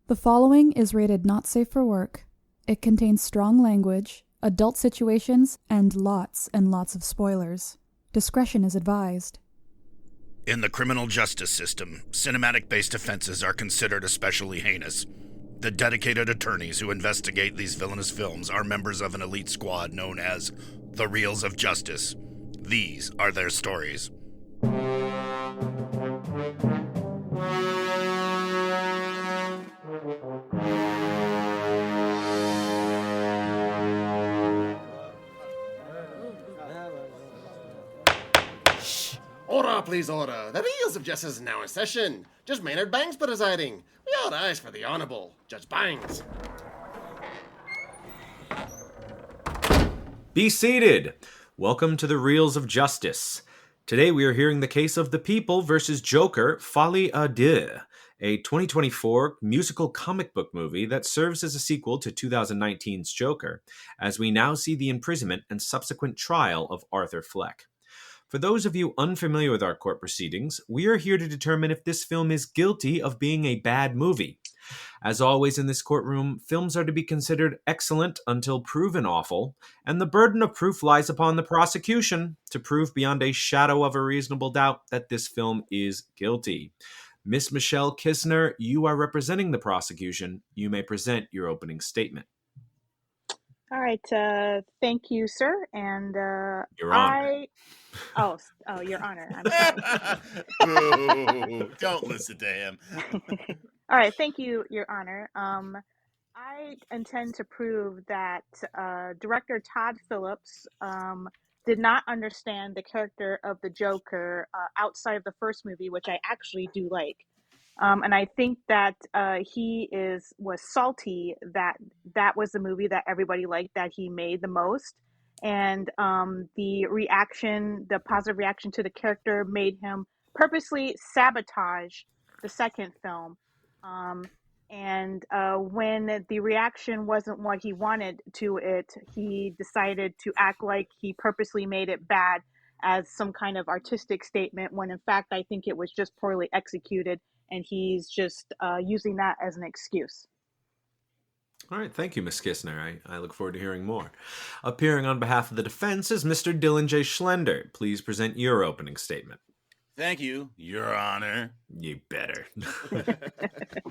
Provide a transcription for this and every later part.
The following is rated not safe for work. It contains strong language, adult situations, and lots of spoilers. Discretion is advised. In the criminal justice system, cinematic-based offenses are considered especially heinous. The dedicated attorneys who investigate these villainous films are members of an elite squad known as the Reels of Justice. These are their stories. Order, please, order. The Reels of Justice is now in session. Judge Maynard Bangs presiding. We all rise for the Honorable Judge Bangs. Be seated. Welcome to the Reels of Justice. Today we are hearing the case of The People versus Joker, Folie à Deux, a 2024 musical comic book movie that serves as a sequel to 2019's Joker, as we now see the imprisonment and subsequent trial of Arthur Fleck. For those of you unfamiliar with our court proceedings, we are here to determine if this film is guilty of being a bad movie. As always in this courtroom, films are to be considered excellent until proven awful, and the burden of proof lies upon the prosecution to prove beyond a shadow of a reasonable doubt that this film is guilty. Miss Michelle Kisner, you are representing the prosecution. You may present your opening statement. All right. Thank you, sir. And Your Honor. Oh, Your Honor. I'm sorry. Ooh, don't listen to him. All right. Thank you, Your Honor. I intend to prove that director Todd Phillips did not understand the character of the Joker outside of the first movie, which I actually do like. And I think that he was salty that was the movie that everybody liked, that he made the most. And the positive reaction to the character made him purposely sabotage the second film. And when the reaction wasn't what he wanted to it, he decided to act like he purposely made it bad as some kind of artistic statement, when in fact I think it was just poorly executed, and he's just using that as an excuse. All right, thank you, Ms. Kisner. I look forward to hearing more. Appearing on behalf of the defense is Mr. Dylan J. Schlender. Please present your opening statement. Thank you, Your Honor. You better.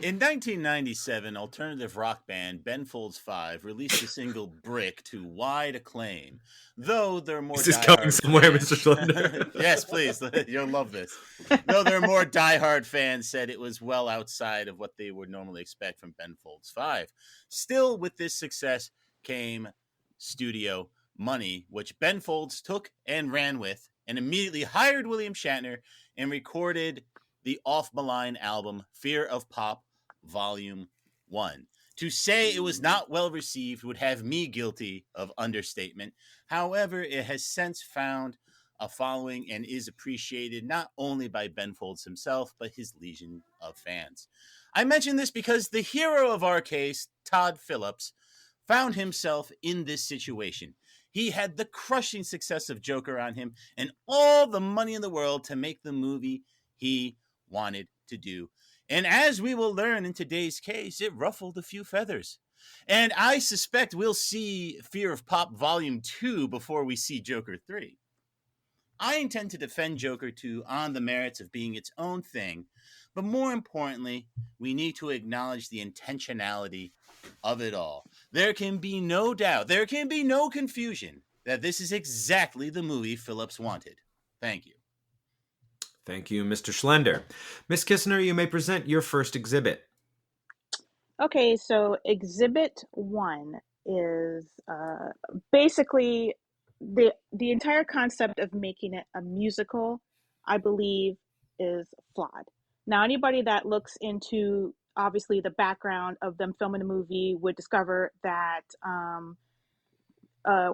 In 1997, alternative rock band Ben Folds 5 released the single Brick to wide acclaim. Though there are more Is this going somewhere, Mr. Schlender? Yes, please. You'll love this. Though there are more diehard fans said it was well outside of what they would normally expect from Ben Folds 5. Still, with this success came studio money, which Ben Folds took and ran with, and immediately hired William Shatner and recorded the off-malign album Fear of Pop Volume 1. To say it was not well received would have me guilty of understatement. However, it has since found a following and is appreciated not only by Ben Folds himself, but his legion of fans. I mention this because the hero of our case, Todd Phillips, found himself in this situation. He had the crushing success of Joker on him and all the money in the world to make the movie he wanted to do. And as we will learn in today's case, it ruffled a few feathers. And I suspect we'll see Fear of Pop Volume 2 before we see Joker 3. I intend to defend Joker 2 on the merits of being its own thing, but more importantly, we need to acknowledge the intentionality of it all. There can be no doubt, there can be no confusion that this is exactly the movie Phillips wanted. Thank you. Thank you, Mr. Schlender. Ms. Kisner, you may present your first exhibit. Okay, so Exhibit 1 is basically the entire concept of making it a musical, I believe, is flawed. Now, anybody that looks into, obviously, the background of them filming the movie would discover that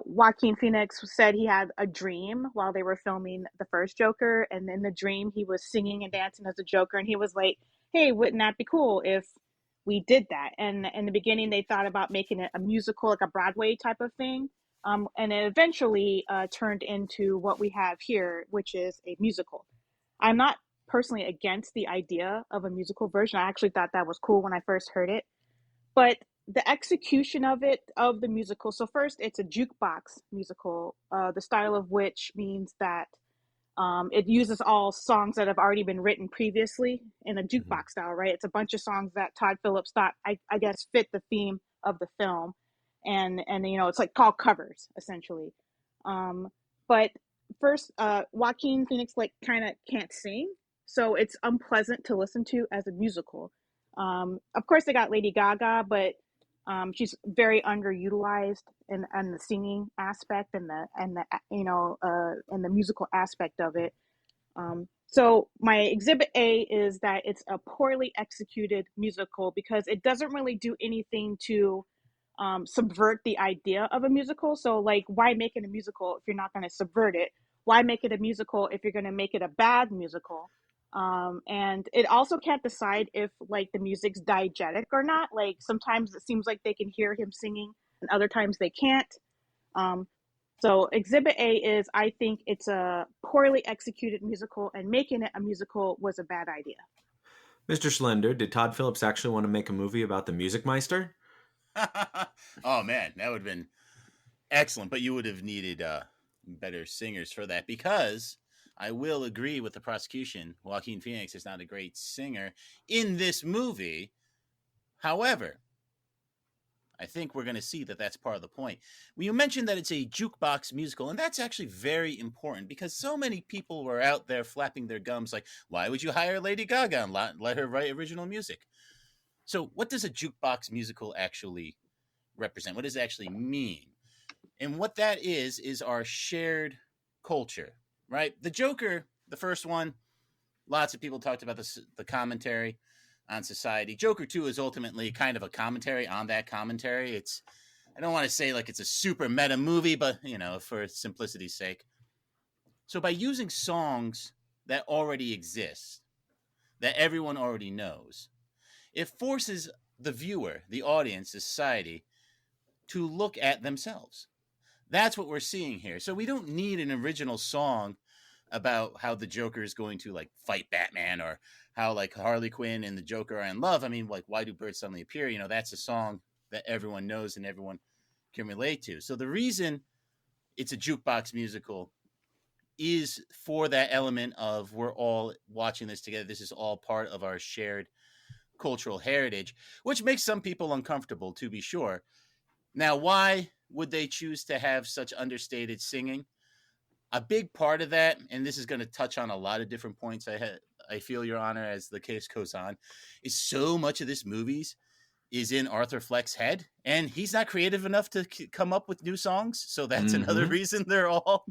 Joaquin Phoenix said he had a dream while they were filming the first Joker, and in the dream he was singing and dancing as a Joker, and he was like, hey, wouldn't that be cool if we did that? And in the beginning they thought about making it a musical, like a Broadway type of thing, and it eventually turned into what we have here, which is a musical. I'm not personally against the idea of a musical version. I actually thought that was cool when I first heard it. But the execution of the musical, so first it's a jukebox musical, the style of which means that it uses all songs that have already been written previously in a jukebox style, right? It's a bunch of songs that Todd Phillips thought, I guess, fit the theme of the film. And it's like called covers, essentially. But first, Joaquin Phoenix kind of can't sing, so it's unpleasant to listen to as a musical. Of course, they got Lady Gaga, but she's very underutilized in the singing aspect and the musical aspect of it. So my exhibit A is that it's a poorly executed musical because it doesn't really do anything to subvert the idea of a musical. So why make it a musical if you're not going to subvert it? Why make it a musical if you're going to make it a bad musical? And it also can't decide if the music's diegetic or not. Sometimes it seems like they can hear him singing and other times they can't. So exhibit A is, I think it's a poorly executed musical, and making it a musical was a bad idea. Mr. Schlender, did Todd Phillips actually want to make a movie about the Music Meister? Oh man, that would have been excellent, but you would have needed better singers for that, because I will agree with the prosecution. Joaquin Phoenix is not a great singer in this movie. However, I think we're going to see that that's part of the point. Well, you mentioned that it's a jukebox musical, and that's actually very important because so many people were out there flapping their gums like, why would you hire Lady Gaga and let her write original music? So what does a jukebox musical actually represent? What does it actually mean? And what that is our shared culture, right? The Joker, the first one, lots of people talked about the commentary on society. Joker 2 is ultimately kind of a commentary on that commentary. I don't want to say it's a super meta movie, but, for simplicity's sake. So by using songs that already exist, that everyone already knows, it forces the viewer, the audience, the society to look at themselves. That's what we're seeing here. So we don't need an original song about how the Joker is going to fight Batman, or how Harley Quinn and the Joker are in love. I mean, why do birds suddenly appear? That's a song that everyone knows and everyone can relate to. So the reason it's a jukebox musical is for that element of we're all watching this together. This is all part of our shared cultural heritage, which makes some people uncomfortable, to be sure. Now, why would they choose to have such understated singing? A big part of that, and this is going to touch on a lot of different points I feel, Your Honor, as the case goes on, is so much of this movies is in Arthur Fleck's head, and he's not creative enough to come up with new songs. So that's another reason they're all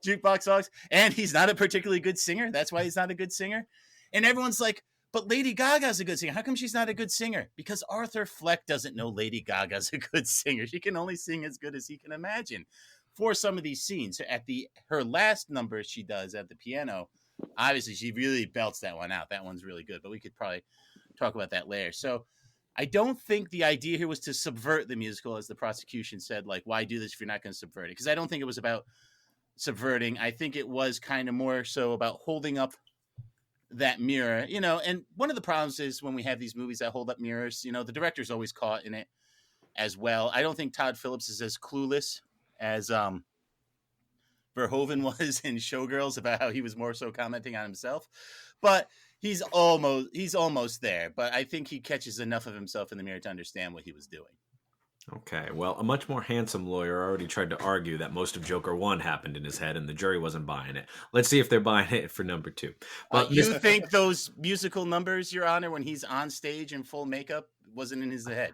jukebox songs. And he's not a particularly good singer. That's why he's not a good singer. And everyone's like, but Lady Gaga's a good singer. How come she's not a good singer? Because Arthur Fleck doesn't know Lady Gaga's a good singer. She can only sing as good as he can imagine for some of these scenes. So at her last number she does at the piano, obviously she really belts that one out. That one's really good, but we could probably talk about that later. So I don't think the idea here was to subvert the musical, as the prosecution said, why do this if you're not going to subvert it? Because I don't think it was about subverting. I think it was kind of more so about holding up that mirror, and one of the problems is when we have these movies that hold up mirrors, the director's always caught in it as well. I don't think Todd Phillips is as clueless as Verhoeven was in Showgirls about how he was more so commenting on himself, but he's almost there. But I think he catches enough of himself in the mirror to understand what he was doing. Okay, well, a much more handsome lawyer already tried to argue that most of Joker 1 happened in his head and the jury wasn't buying it. Let's see if they're buying it for number 2. But you think those musical numbers, Your Honor, when he's on stage in full makeup, wasn't in his head?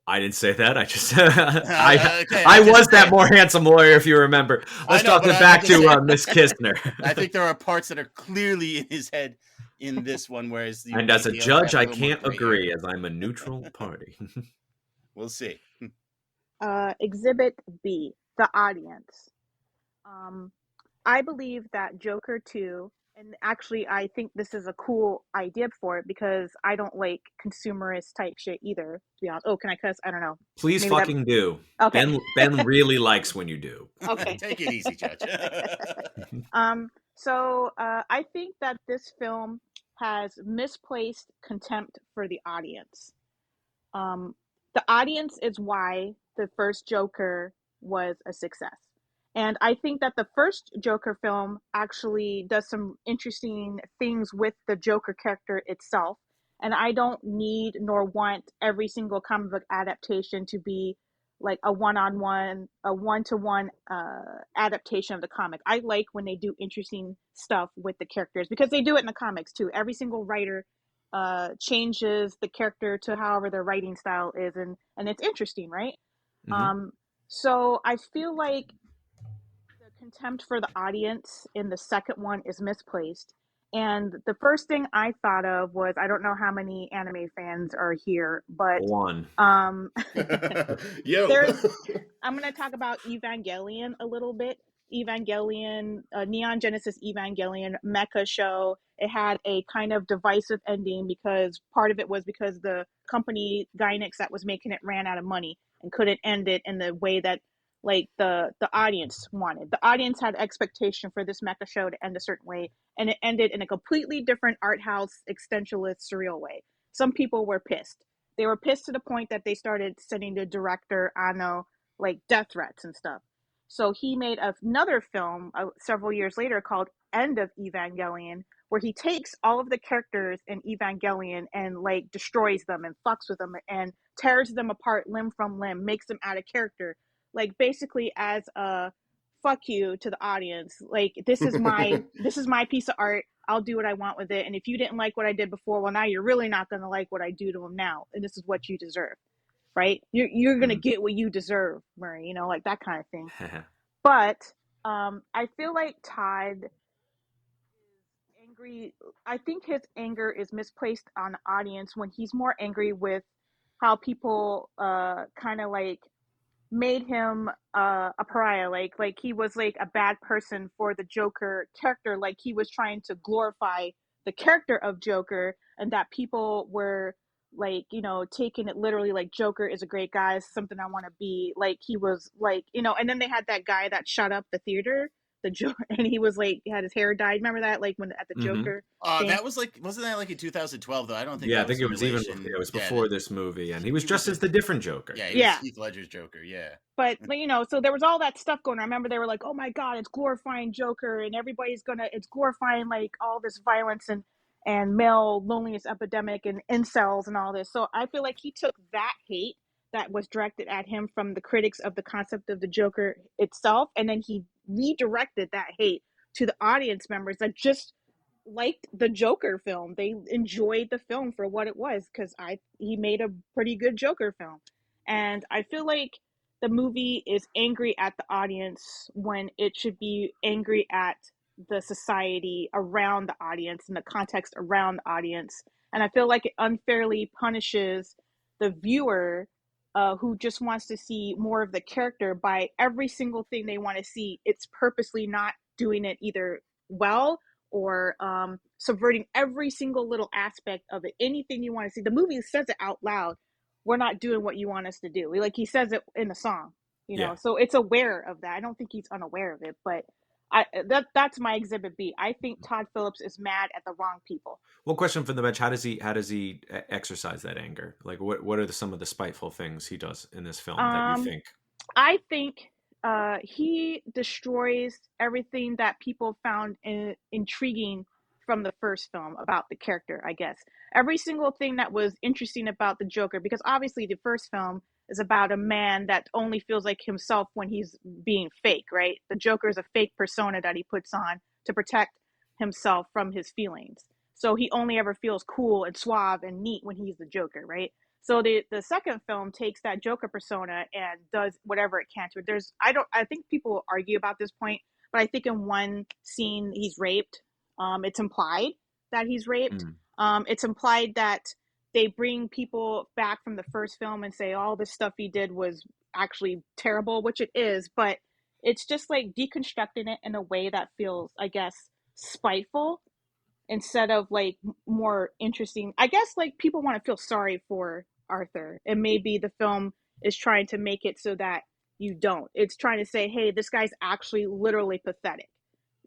I didn't say that. I just I was that more handsome lawyer, if you remember. Let's talk back to Miss Kisner. I think there are parts that are clearly in his head in this one, whereas and as a judge, I can't agree, as I'm a neutral party. We'll see. Exhibit B, the audience. I believe that Joker 2, and actually I think this is a cool idea for it because I don't like consumerist type shit either, to be honest. Oh, can I cuss? I don't know. Please fucking do. Okay. Ben really likes when you do. Okay. Take it easy, Judge. So I think that this film has misplaced contempt for the audience. Um, the audience is why the first Joker was a success. And I think that the first Joker film actually does some interesting things with the Joker character itself. And I don't need nor want every single comic book adaptation to be like a one-to-one adaptation of the comic. I like when they do interesting stuff with the characters because they do it in the comics too. Every single writer changes the character to however their writing style is, and it's interesting, right? Mm-hmm. So I feel like the contempt for the audience in the second one is misplaced. And the first thing I thought of was, I don't know how many anime fans are here, but One. Yo. there's I'm going to talk about Evangelion a little bit. Evangelion, Neon Genesis Evangelion mecha show. It had a kind of divisive ending because part of it was because the company Gainax that was making it ran out of money and couldn't end it in the way that like the audience wanted. The audience had expectation for this mecha show to end a certain way, and it ended in a completely different art house existentialist surreal way. Some people were pissed. They were pissed to the point that they started sending the director Anno like death threats and stuff. So he made another film several years later called End of Evangelion, where he takes all of the characters in Evangelion and like destroys them and fucks with them and tears them apart limb from limb, makes them out of character, like basically as a fuck you to the audience. Like this is my piece of art. I'll do what I want with it. And if you didn't like what I did before, well, now you're really not going to like what I do to them now. And this is what you deserve, right? You're going to get what you deserve, Murray, you know, like that kind of thing. But I feel like Todd is angry. I think his anger is misplaced on the audience when he's more angry with how people kind of like made him a pariah, like he was like a bad person for the Joker character, like he was trying to glorify the character of Joker, and that people were like, you know, taking it literally, like Joker is a great guy, it's something I want to be, like he was like, you know. And then they had that guy that shut up the theater, the Joker, and he was like, he had his hair dyed, remember that, like when at the Joker thing? That was like, wasn't that like in 2012 though? I don't think Yeah, I that think was it was relation. it was before this movie, and he was dressed as the different Joker. Yeah, he was Heath Ledger's Joker, yeah. But you know, so there was all that stuff going on. I remember they were like, oh my god, it's glorifying Joker, and it's glorifying like all this violence and male loneliness epidemic and incels and all this. So I feel like he took that hate that was directed at him from the critics of the concept of the Joker itself, and then he redirected that hate to the audience members that just liked the Joker film. They enjoyed the film for what it was, because he made a pretty good Joker film. And I feel like the movie is angry at the audience when it should be angry at the society around the audience and the context around the audience. And I feel like it unfairly punishes the viewer who just wants to see more of the character by every single thing they want to see. It's purposely not doing it either well or subverting every single little aspect of it. Anything you want to see. The movie says it out loud. We're not doing what you want us to do. Like he says it in the song, you know. So it's aware of that. I don't think he's unaware of it, but that's my exhibit B. I think Todd Phillips is mad at the wrong people. Well, question from the bench: How does he exercise that anger? Like, what are some of the spiteful things he does in this film that you think? I think he destroys everything that people found intriguing from the first film about the character, I guess. Every single thing that was interesting about the Joker, because obviously the first film is about a man that only feels like himself when he's being fake, right? The Joker is a fake persona that he puts on to protect himself from his feelings. So he only ever feels cool and suave and neat when he's the Joker, right? So the second film takes that Joker persona and does whatever it can to it. I think people argue about this point, but I think in one scene he's raped. It's implied that he's raped. It's implied that they bring people back from the first film and say all this stuff he did was actually terrible, which it is, but it's just like deconstructing it in a way that feels, I guess, spiteful instead of like more interesting. I guess like people want to feel sorry for Arthur, and maybe the film is trying to make it so that you don't. It's trying to say, hey, this guy's actually literally pathetic.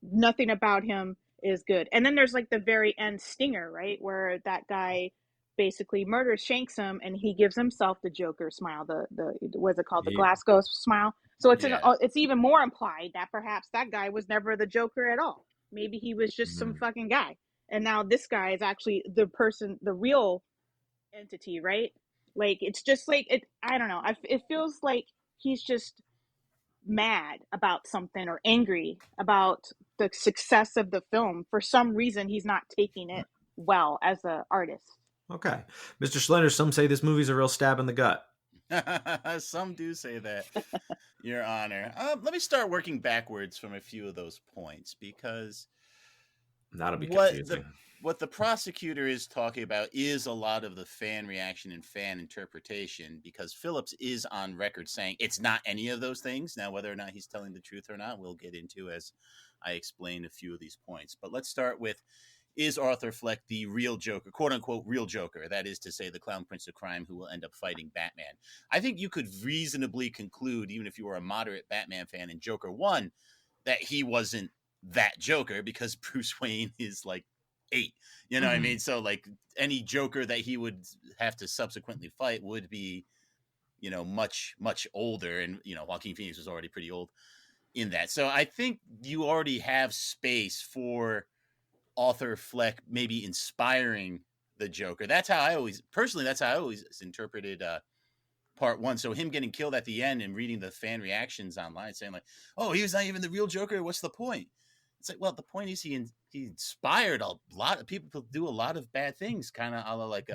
nothing about him is good. And then there's like the very end stinger, right, where that guy basically shanks him, and he gives himself the Joker smile, the what's it called, the Glasgow smile. So it's even more implied that perhaps that guy was never the Joker at all. Maybe he was just some fucking guy, and now this guy is actually the person, the real entity, right? Like, it's just like it. I don't know. It feels like he's just mad about something or angry about the success of the film. For some reason, he's not taking it well as an artist. Okay. Mr. Schlender, some say this movie's a real stab in the gut. Some do say that, Your Honor. Let me start working backwards from a few of those points, because that'll be confusing. What the prosecutor is talking about is a lot of the fan reaction and fan interpretation, because Phillips is on record saying it's not any of those things. Now, whether or not he's telling the truth or not, we'll get into as I explain a few of these points. But let's start with, is Arthur Fleck the real Joker, quote unquote real Joker? That is to say, the clown prince of crime who will end up fighting Batman. I think you could reasonably conclude, even if you were a moderate Batman fan in Joker 1, that he wasn't that Joker, because Bruce Wayne is like 8, you know what I mean? So like any Joker that he would have to subsequently fight would be, you know, much, much older. And, you know, Joaquin Phoenix was already pretty old in that. So I think you already have space for Arthur Fleck maybe inspiring the Joker. That's how I always interpreted part 1. So him getting killed at the end and reading the fan reactions online saying like, oh, he was not even the real Joker. What's the point? It's like, well, the point is he inspired a lot of people to do a lot of bad things, kind of like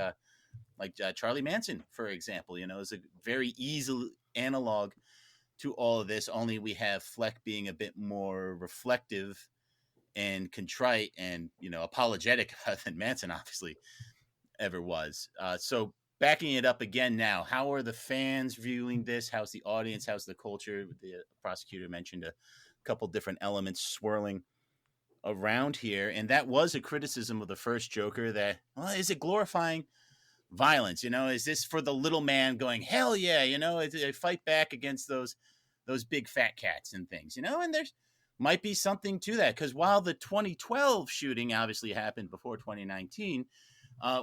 Charlie Manson, for example. You know, is a very easy analog to all of this. Only we have Fleck being a bit more reflective and contrite and, you know, apologetic than Manson obviously ever was. So backing it up again now, how are the fans viewing this? How's the audience? How's the culture? The prosecutor mentioned a couple different elements swirling around here, and that was a criticism of the first Joker, that, well, is it glorifying violence? You know, is this for the little man going, hell yeah, you know, I fight back against those big fat cats and things, you know? And there's might be something to that, because while the 2012 shooting obviously happened before 2019,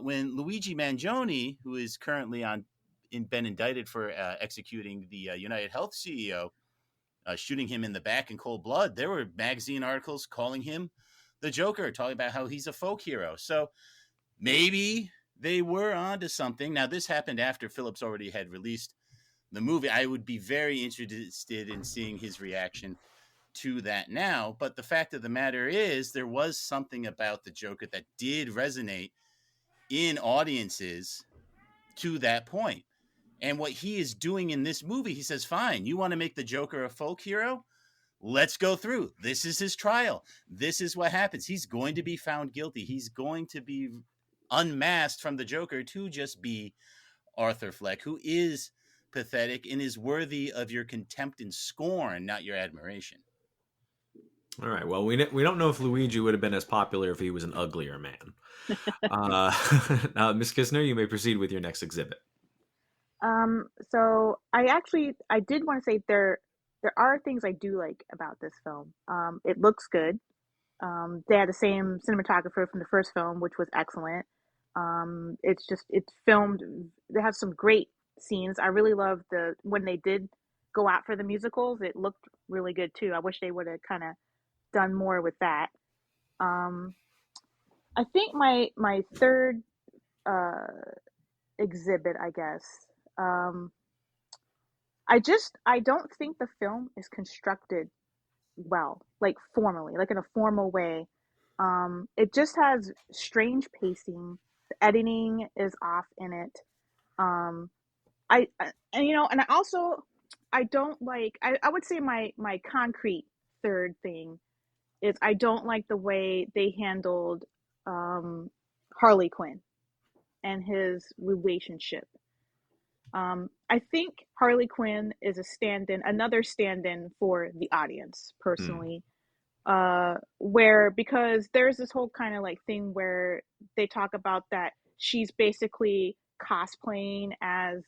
when Luigi Mangione, who is currently been indicted for executing the United Health CEO, shooting him in the back in cold blood, there were magazine articles calling him the Joker, talking about how he's a folk hero. So maybe they were onto something. Now, this happened after Phillips already had released the movie. I would be very interested in seeing his reaction to that now. But the fact of the matter is, there was something about the Joker that did resonate in audiences to that point. And what he is doing in this movie, he says, fine, you want to make the Joker a folk hero? Let's go through. This is his trial. This is what happens. He's going to be found guilty. He's going to be unmasked from the Joker to just be Arthur Fleck, who is pathetic and is worthy of your contempt and scorn, not your admiration. All right. Well, we don't know if Luigi would have been as popular if he was an uglier man. Now, Ms. Kisner, you may proceed with your next exhibit. So I did want to say there are things I do like about this film. It looks good. They had the same cinematographer from the first film, which was excellent. It's filmed. They have some great scenes. I really love when they did go out for the musicals. It looked really good too. I wish they would have kind of done more with that. I think my third exhibit, I guess. I don't think the film is constructed well, like formally, like in a formal way. It just has strange pacing. The editing is off in it. I don't like, I would say my concrete third thing is I don't like the way they handled Harley Quinn and his relationship. I think Harley Quinn is another stand-in for the audience, personally. Because there's this whole kind of like thing where they talk about that she's basically cosplaying as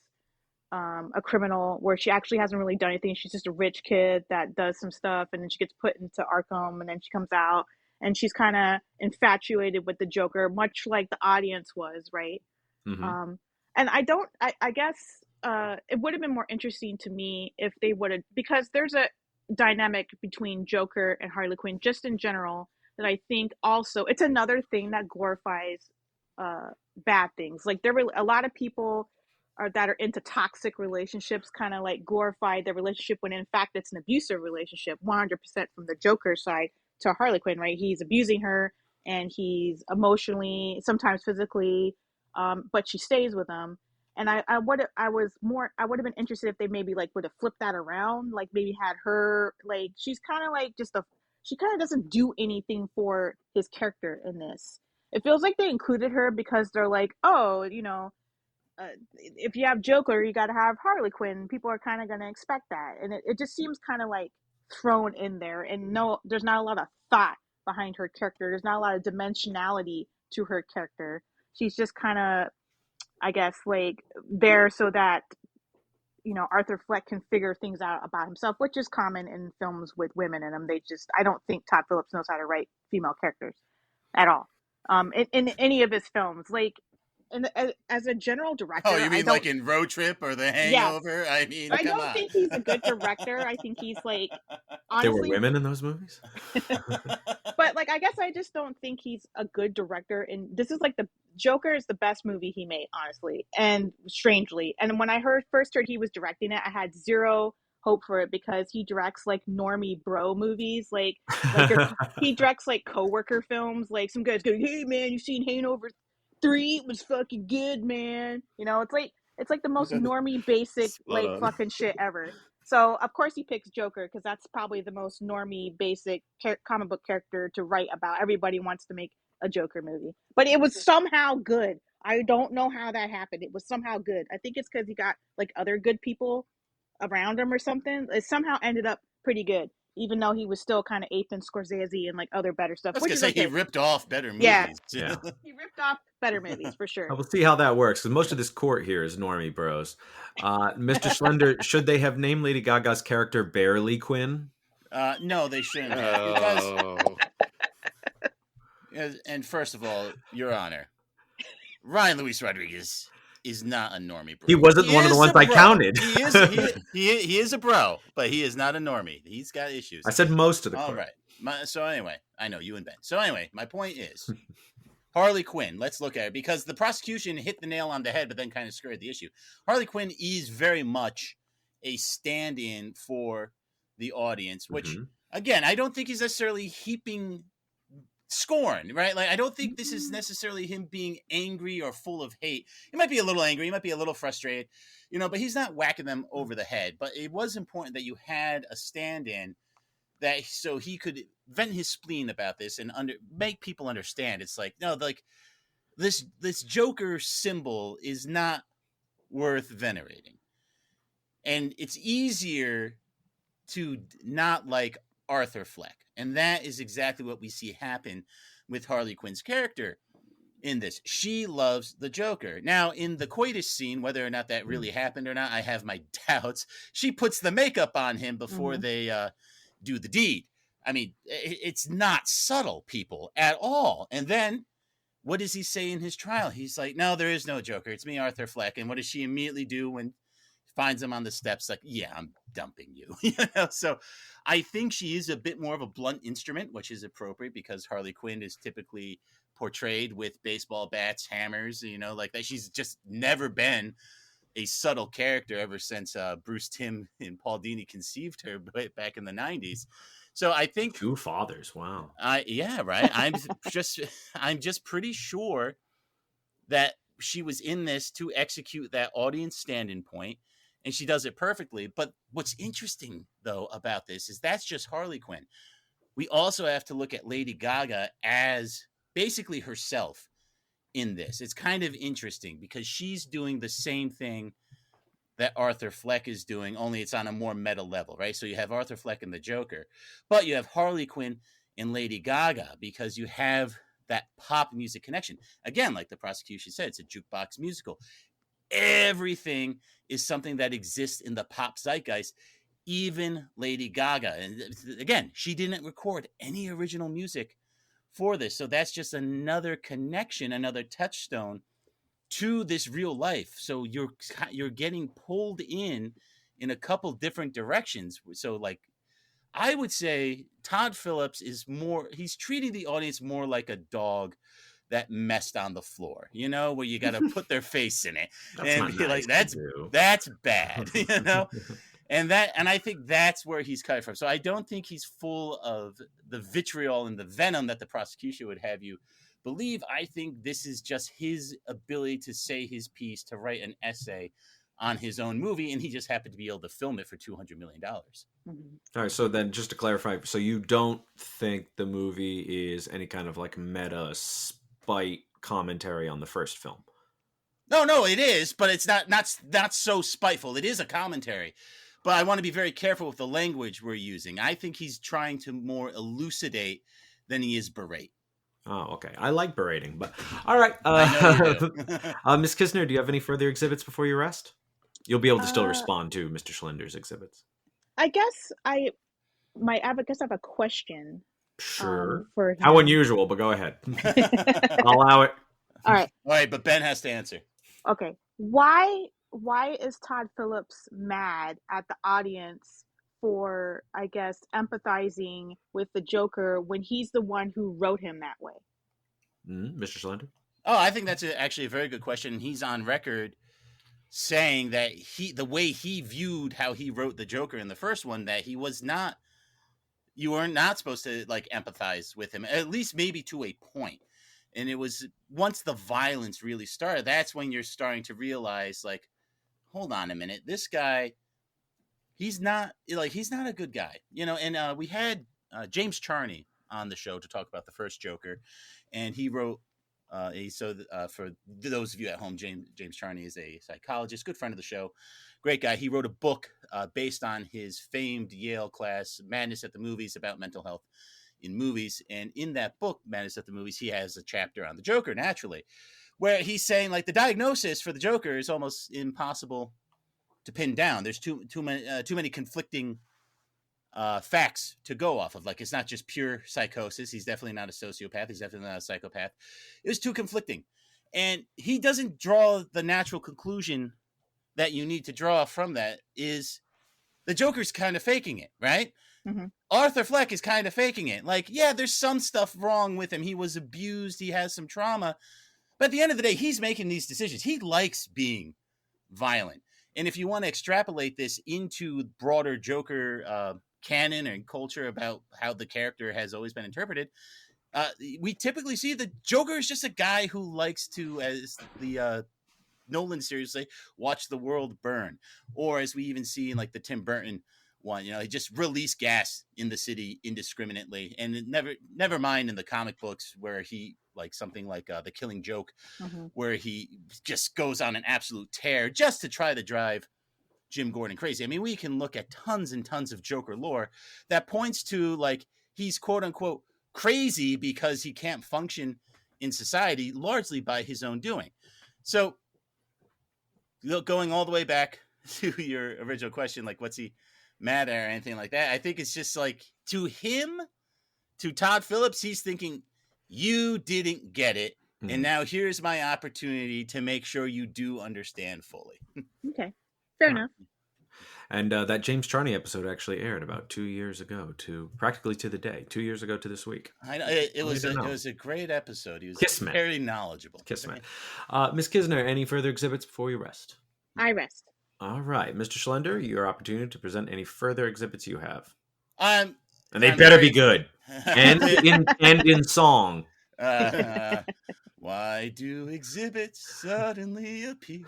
a criminal where she actually hasn't really done anything. She's just a rich kid that does some stuff, and then she gets put into Arkham, and then she comes out, and she's kind of infatuated with the Joker, much like the audience was, right? Mm-hmm. And I guess it would have been more interesting to me if they would have, because there's a dynamic between Joker and Harley Quinn, just in general, that I think also, it's another thing that glorifies bad things. Like there were a lot of people that are into toxic relationships kind of like glorify their relationship when in fact it's an abusive relationship, 100% from the Joker side to Harley Quinn, right? He's abusing her and he's emotionally, sometimes physically, but she stays with him. And I would have been interested if they maybe like would have flipped that around, like maybe had her, like she's kind of like she kind of doesn't do anything for his character in this. It feels like they included her because they're like, oh, if you have Joker, you got to have Harley Quinn. People are kind of going to expect that. And it just seems kind of like thrown in there. And no, there's not a lot of thought behind her character. There's not a lot of dimensionality to her character. She's just kind of, I guess, like there so that, Arthur Fleck can figure things out about himself, which is common in films with women in them. I don't think Todd Phillips knows how to write female characters at all. In any of his films, like, and as a general director, Oh, you mean like in Road Trip or The Hangover? Yes. I mean, I come don't on. think he's a good director. I think he's like, There were honestly, women in those movies? but like, I guess I just don't think he's a good director. And this is like the Joker is the best movie he made, honestly, and strangely. And when I first heard he was directing it, I had zero hope for it because he directs like normie bro movies, like he directs like coworker films, like some guys going, "Hey man, you seen Hangover 3? It was fucking good, man." It's like the most normie basic like fucking shit ever. So of course he picks Joker because that's probably the most normie basic comic book character to write about. Everybody wants to make a Joker movie, but it was somehow good. I don't know how that happened. It was somehow good. I think it's because he got like other good people around him or something. It somehow ended up pretty good, even though he was still kind of aping Scorsese and like other better stuff. I was gonna say he ripped off better movies. Yeah. Yeah. He ripped off better movies for sure. We'll see how that works because most of this court here is normie bros. Mr. Schlender, should they have named Lady Gaga's character Barely Quinn? No, they shouldn't have. Because, and first of all, Your Honor, Ryan Luis Rodriguez is not a normie bro. He wasn't one of the ones I counted. He is a bro, but he is not a normie. He's got issues. I said most of the court. All right. So anyway, I know you and Ben. So anyway, my point is Harley Quinn. Let's look at it because the prosecution hit the nail on the head, but then kind of skirted the issue. Harley Quinn is very much a stand-in for the audience, which again, I don't think he's necessarily heaping scorn, right? Like, I don't think this is necessarily him being angry or full of hate. He might be a little angry, he might be a little frustrated, but he's not whacking them over the head. But it was important that you had a stand-in that so he could vent his spleen about this and make people understand. It's like, no, like this Joker symbol is not worth venerating. And it's easier to not like Arthur Fleck. And that is exactly what we see happen with Harley Quinn's character in this. She loves the Joker. Now, in the coitus scene, whether or not that really happened or not, I have my doubts. She puts the makeup on him before they do the deed. I mean, it's not subtle, people, at all. And then, what does he say in his trial? He's like, no, there is no Joker. It's me, Arthur Fleck. And what does she immediately do when finds him on the steps? Like, yeah, I'm dumping you. So I think she is a bit more of a blunt instrument, which is appropriate because Harley Quinn is typically portrayed with baseball bats, hammers, like that. She's just never been a subtle character ever since Bruce Timm and Paul Dini conceived her back in the 90s. So I think two fathers. Wow. Yeah, right. I'm just pretty sure that she was in this to execute that audience stand-in point, and she does it perfectly. But what's interesting though about this is that's just Harley Quinn. We also have to look at Lady Gaga as basically herself in this. It's kind of interesting because she's doing the same thing that Arthur Fleck is doing, only it's on a more meta level, right? So you have Arthur Fleck and the Joker, but you have Harley Quinn and Lady Gaga because you have that pop music connection. Again, like the prosecution said, it's a jukebox musical. everything is something that exists in the pop zeitgeist, even Lady Gaga. And again, she didn't record any original music for this. So that's just another connection, another touchstone to this real life. So you're getting pulled in a couple different directions. So like, I would say Todd Phillips he's treating the audience more like a dog that messed on the floor, where you got to put their face in it and be like, that's bad, and I think that's where he's cut from. So I don't think he's full of the vitriol and the venom that the prosecution would have you believe. I think this is just his ability to say his piece, to write an essay on his own movie, and he just happened to be able to film it for $200 million. All right, so then just to clarify, so you don't think the movie is any kind of like meta spite commentary on the first film? No, it is, but it's not so spiteful. It is a commentary, but I want to be very careful with the language we're using. I think he's trying to more elucidate than he is berate. Oh, okay. I like berating, but all right. Ms. Kisner, do you have any further exhibits before you rest? You'll be able to still respond to Mr. Schlender's exhibits. I guess I have a question. Sure. For him. How unusual, but go ahead. I'll allow it. All right, but Ben has to answer. Okay. Why is Todd Phillips mad at the audience for, I guess, empathizing with the Joker when he's the one who wrote him that way? Mr. Schlender? Oh, I think that's actually a very good question. He's on record saying that the way he viewed how he wrote the Joker in the first one, that you were not supposed to like empathize with him, at least maybe to a point. And it was once the violence really started, that's when you're starting to realize, like, hold on a minute, this guy, he's not a good guy, And we had James Charney on the show to talk about the first Joker, and he wrote. For those of you at home, James Charney is a psychologist, good friend of the show, great guy. He wrote a book based on his famed Yale class, Madness at the Movies, about mental health in movies. And in that book, Madness at the Movies, he has a chapter on the Joker, naturally, where he's saying like the diagnosis for the Joker is almost impossible to pin down. There's too many conflicting facts to go off of. Like, it's not just pure psychosis. He's definitely not a sociopath. He's definitely not a psychopath. It was too conflicting. And he doesn't draw the natural conclusion that you need to draw from that is the Joker's kind of faking it, right? Mm-hmm. Arthur Fleck is kind of faking it. Like, yeah, there's some stuff wrong with him. He was abused. He has some trauma. But at the end of the day, he's making these decisions. He likes being violent. And if you want to extrapolate this into broader Joker canon and culture about how the character has always been interpreted, we typically see the Joker is just a guy who likes to, as the Nolan series say, watch the world burn. Or as we even see in like the Tim Burton one, he just release gas in the city indiscriminately. And never mind in the comic books where he, like something like The Killing Joke, mm-hmm. where he just goes on an absolute tear just to try to drive Jim Gordon crazy. I mean, we can look at tons and tons of Joker lore that points to like he's quote unquote crazy because he can't function in society largely by his own doing. So going all the way back to your original question, like what's he mad at or anything like that, I think it's just like to Todd Phillips, he's thinking, you didn't get it. Mm-hmm. And now here's my opportunity to make sure you do understand fully. Okay. Fair enough. And that James Charney episode actually aired about 2 years ago, practically to the day, 2 years ago to this week. I know, it was a great episode. He was Kismet. Very knowledgeable. Kismet. Ms. Kisner, any further exhibits before you rest? I rest. All right. Mr. Schlender, your opportunity to present any further exhibits you have. And they better be good. And in song. Why do exhibits suddenly appear?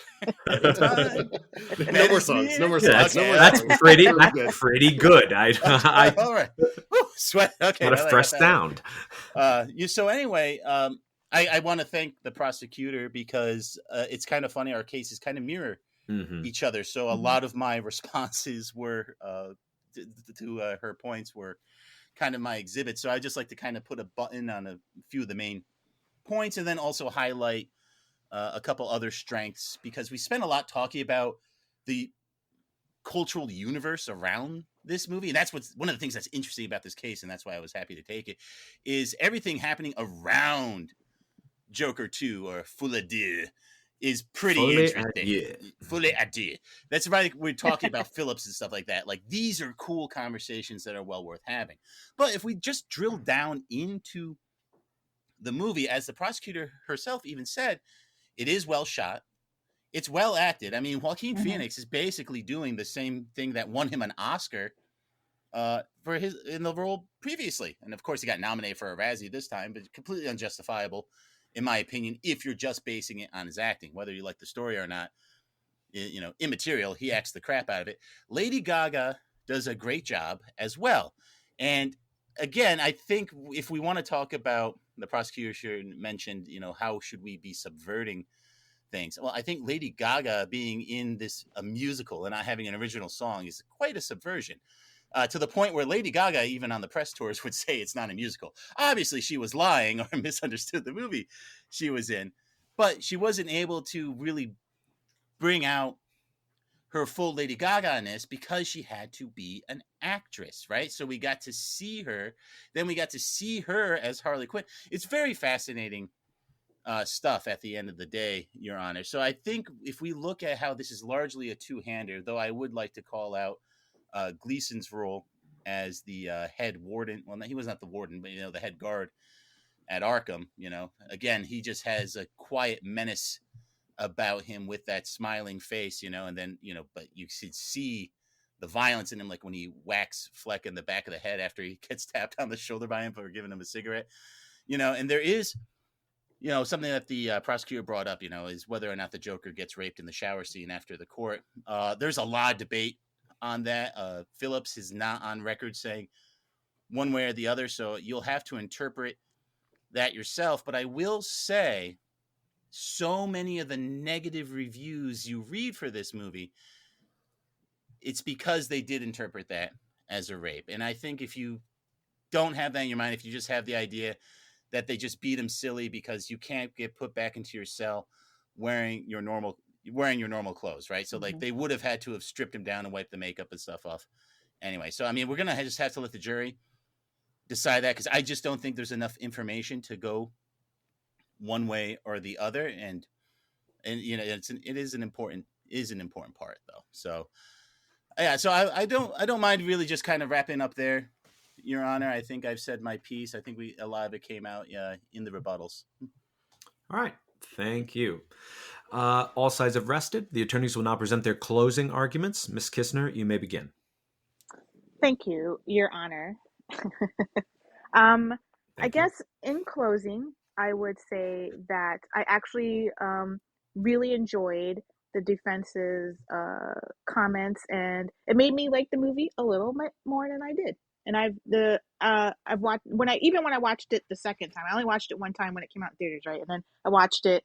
No more songs. No more songs. Okay. That's pretty good. All right. Sweat. Okay. What a fresh sound. So anyway, I want to thank the prosecutor because it's kind of funny. Our cases kind of mirror each other. So a lot of my responses were to her points were kind of my exhibit. So I just like to kind of put a button on a few of the main points and then also highlight a couple other strengths, because we spent a lot talking about the cultural universe around this movie, and that's what's one of the things that's interesting about this case, and that's why I was happy to take it, is everything happening around Joker 2 or Folie is pretty Folie interesting. Folie à deux. That's right. We're talking about Phillips and stuff like that. Like, these are cool conversations that are well worth having. But if we just drill down into the movie, as the prosecutor herself even said, it is well shot. It's well acted. I mean, Joaquin Phoenix is basically doing the same thing that won him an Oscar for his in the role previously, and of course he got nominated for a Razzie this time, but completely unjustifiable, in my opinion, if you're just basing it on his acting. Whether you like the story or not, you know, immaterial. He acts the crap out of it. Lady Gaga does a great job as well, and again, I think if we want to talk about, the prosecutor mentioned, you know, how should we be subverting things? Well, I think Lady Gaga being in a musical and not having an original song is quite a subversion. To the point where Lady Gaga, even on the press tours, would say it's not a musical. Obviously, she was lying or misunderstood the movie she was in, but she wasn't able to really bring out her full Lady Gaga-ness because she had to be an actress, right? So we got to see her. Then we got to see her as Harley Quinn. It's very fascinating stuff at the end of the day, Your Honor. So I think if we look at how this is largely a two-hander, though I would like to call out Gleason's role as the head warden. Well, he was not the warden, but, you know, the head guard at Arkham. You know, again, he just has a quiet menace about him with that smiling face, you know, and then, you know, but you should see the violence in him, like when he whacks Fleck in the back of the head after he gets tapped on the shoulder by him for giving him a cigarette, you know. And there is, you know, something that the prosecutor brought up, you know, is whether or not the Joker gets raped in the shower scene after the court. There's a lot of debate on that. Phillips is not on record saying one way or the other, so you'll have to interpret that yourself. But I will say, so many of the negative reviews you read for this movie, it's because they did interpret that as a rape. And I think if you don't have that in your mind, if you just have the idea that they just beat him silly because you can't get put back into your cell wearing your normal clothes, right? So like they would have had to have stripped him down and wiped the makeup and stuff off. Anyway, so I mean, we're going to just have to let the jury decide that, because I just don't think there's enough information to go one way or the other. And you know, it is an important part though. So yeah, so I don't mind really just kind of wrapping up there, Your Honor. I think I've said my piece. I think a lot of it came out in the rebuttals. All right. Thank you. All sides have rested. The attorneys will now present their closing arguments. Ms. Kisner, you may begin. Thank you, Your Honor. I guess in closing, I would say that I actually really enjoyed the defense's comments, and it made me like the movie a little bit more than I did. And I've watched when I watched it the second time. I only watched it one time when it came out in theaters, right? And then I watched it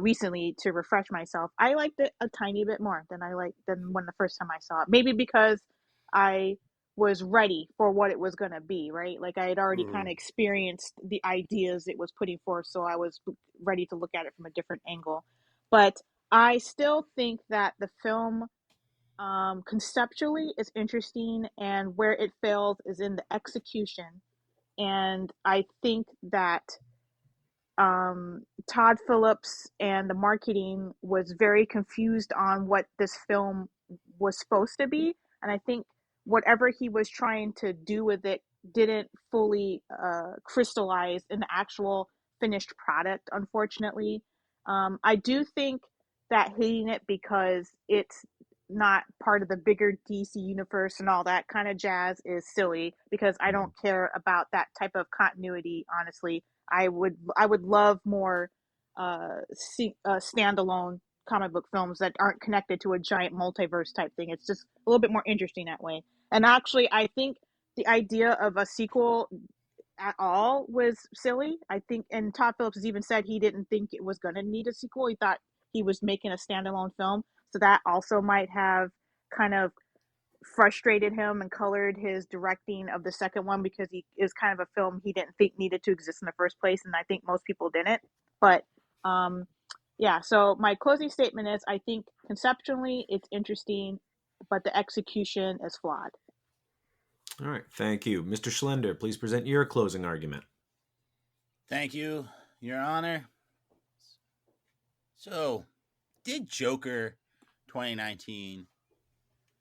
recently to refresh myself. I liked it a tiny bit more than when the first time I saw it. Maybe because I was ready for what it was going to be, right? Like I had already kind of experienced the ideas it was putting forth, so I was ready to look at it from a different angle. But I still think that the film conceptually is interesting, and where it fails is in the execution. And I think that Todd Phillips and the marketing was very confused on what this film was supposed to be. And I think whatever he was trying to do with it didn't fully crystallize in the actual finished product, unfortunately. I do think that hating it because it's not part of the bigger DC universe and all that kind of jazz is silly, because I don't care about that type of continuity, honestly. I would love more standalone comic book films that aren't connected to a giant multiverse type thing. It's just a little bit more interesting that way. And actually, I think the idea of a sequel at all was silly. I think, and Todd Phillips has even said he didn't think it was going to need a sequel. He thought he was making a standalone film. So that also might have kind of frustrated him and colored his directing of the second one, because he is kind of a film he didn't think needed to exist in the first place, and I think most people didn't. But Yeah, so my closing statement is I think conceptually it's interesting, but the execution is flawed. All right, thank you. Mr. Schlender, please present your closing argument. Thank you, Your Honor. So, did Joker 2019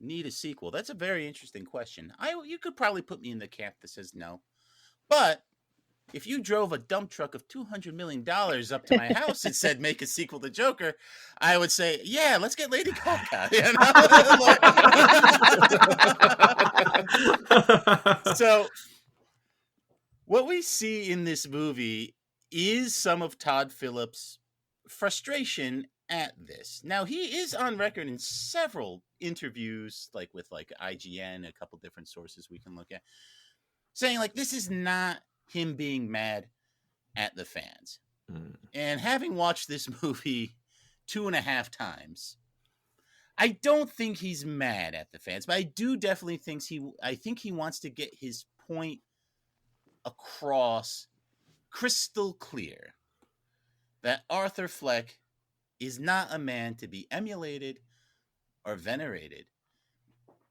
need a sequel? That's a very interesting question. You could probably put me in the camp that says no. But if you drove a dump truck of $200 million up to my house and said, make a sequel to Joker, I would say, yeah, let's get Lady Gaga. You know? So, what we see in this movie is some of Todd Phillips' frustration at this. Now, he is on record in several interviews, like with IGN, a couple different sources we can look at, saying this is not him being mad at the fans. And having watched this movie 2.5 times, I don't think he's mad at the fans, but I do definitely think he wants to get his point across crystal clear that Arthur Fleck is not a man to be emulated or venerated.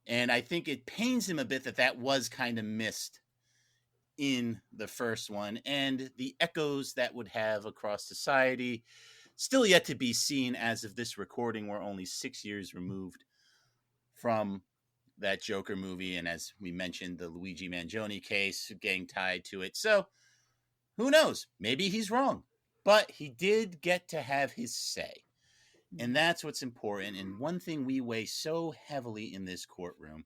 And I think it pains him a bit that was kind of missed in the first one, and the echoes that would have across society still yet to be seen. As of this recording, we're only 6 years removed from that Joker movie, and as we mentioned, the Luigi Mangione case getting tied to it. So who knows? Maybe he's wrong, but he did get to have his say, and that's what's important. And one thing we weigh so heavily in this courtroom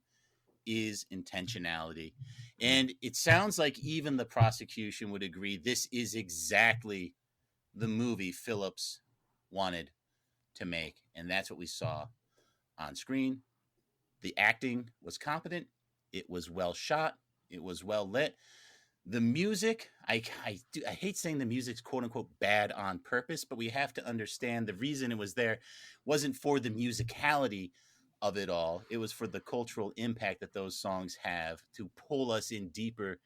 is intentionality. And it sounds like even the prosecution would agree this is exactly the movie Phillips wanted to make. And that's what we saw on screen. The acting was competent. It was well shot. It was well lit. The music, I hate saying the music's quote unquote bad on purpose, but we have to understand the reason it was there wasn't for the musicality of it all. It was for the cultural impact that those songs have to pull us in deeper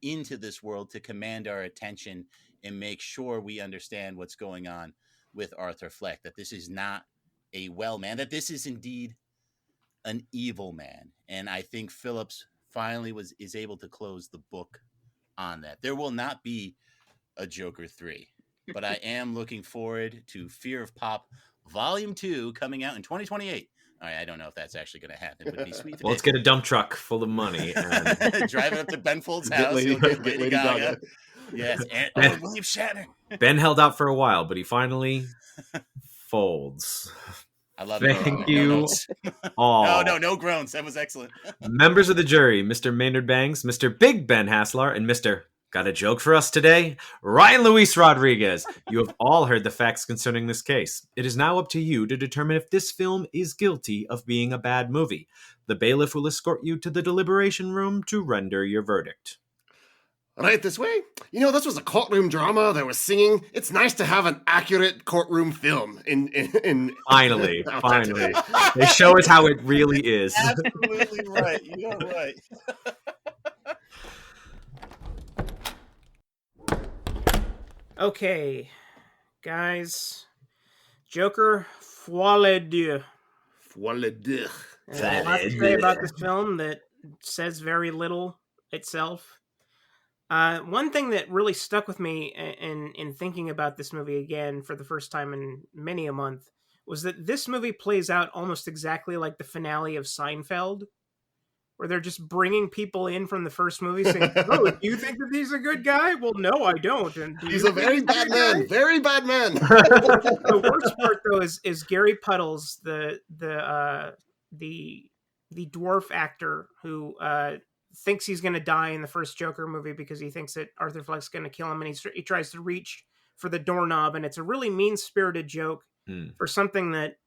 into this world, to command our attention and make sure we understand what's going on with Arthur Fleck, that this is not a well man, that this is indeed an evil man. And I think Phillips finally is able to close the book on that. There will not be a Joker 3, but I am looking forward to Fear of Pop Volume 2 coming out in 2028. All right, I don't know if that's actually going to happen. It would be sweet. Well, let's get a dump truck full of money. And drive it up to Ben Folds' house. Get Lady Gaga. Yes, and William Shatner. Ben held out for a while, but he finally folds. I love it. Thank you all. No groans. That was excellent. Members of the jury, Mr. Maynard Bangs, Mr. Big Ben Haslar, and Mr. Got a joke for us today? Ryan Luis Rodriguez. You have all heard the facts concerning this case. It is now up to you to determine if this film is guilty of being a bad movie. The bailiff will escort you to the deliberation room to render your verdict. Right this way? You know, this was a courtroom drama. There was singing. It's nice to have an accurate courtroom film in Finally. They show us how it really is. Absolutely right. You're right. Okay, guys. Joker, Folie, Deux. Folie, Deux. There's a lot to say about this film that says very little itself. One thing that really stuck with me in thinking about this movie again for the first time in many a month was that this movie plays out almost exactly like the finale of Seinfeld, where they're just bringing people in from the first movie saying, oh, do you think that he's a good guy? Well, no, I don't. And he's a very bad man. Very bad man. The worst part, though, is Gary Puddles, the dwarf actor who thinks he's going to die in the first Joker movie because he thinks that Arthur Fleck's going to kill him, and he tries to reach for the doorknob, and it's a really mean-spirited joke for something that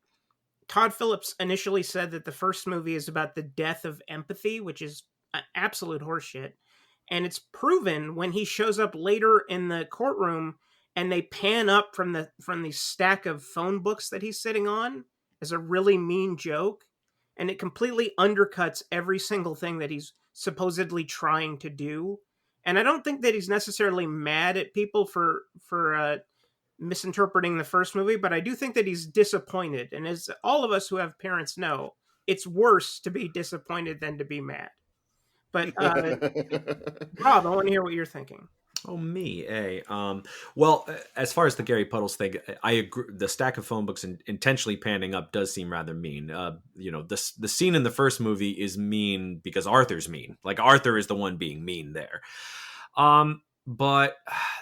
Todd Phillips initially said that the first movie is about the death of empathy, which is absolute horseshit. And it's proven when he shows up later in the courtroom and they pan up from the stack of phone books that he's sitting on as a really mean joke. And it completely undercuts every single thing that he's supposedly trying to do. And I don't think that he's necessarily mad at people for misinterpreting the first movie, but I do think that he's disappointed. And as all of us who have parents know, it's worse to be disappointed than to be mad. But Rob, I want to hear what you're thinking. Oh, me, well, as far as the Gary Puddles thing, I agree. The stack of phone books intentionally panning up does seem rather mean. The scene in the first movie is mean because Arthur's mean. Like, Arthur is the one being mean there. But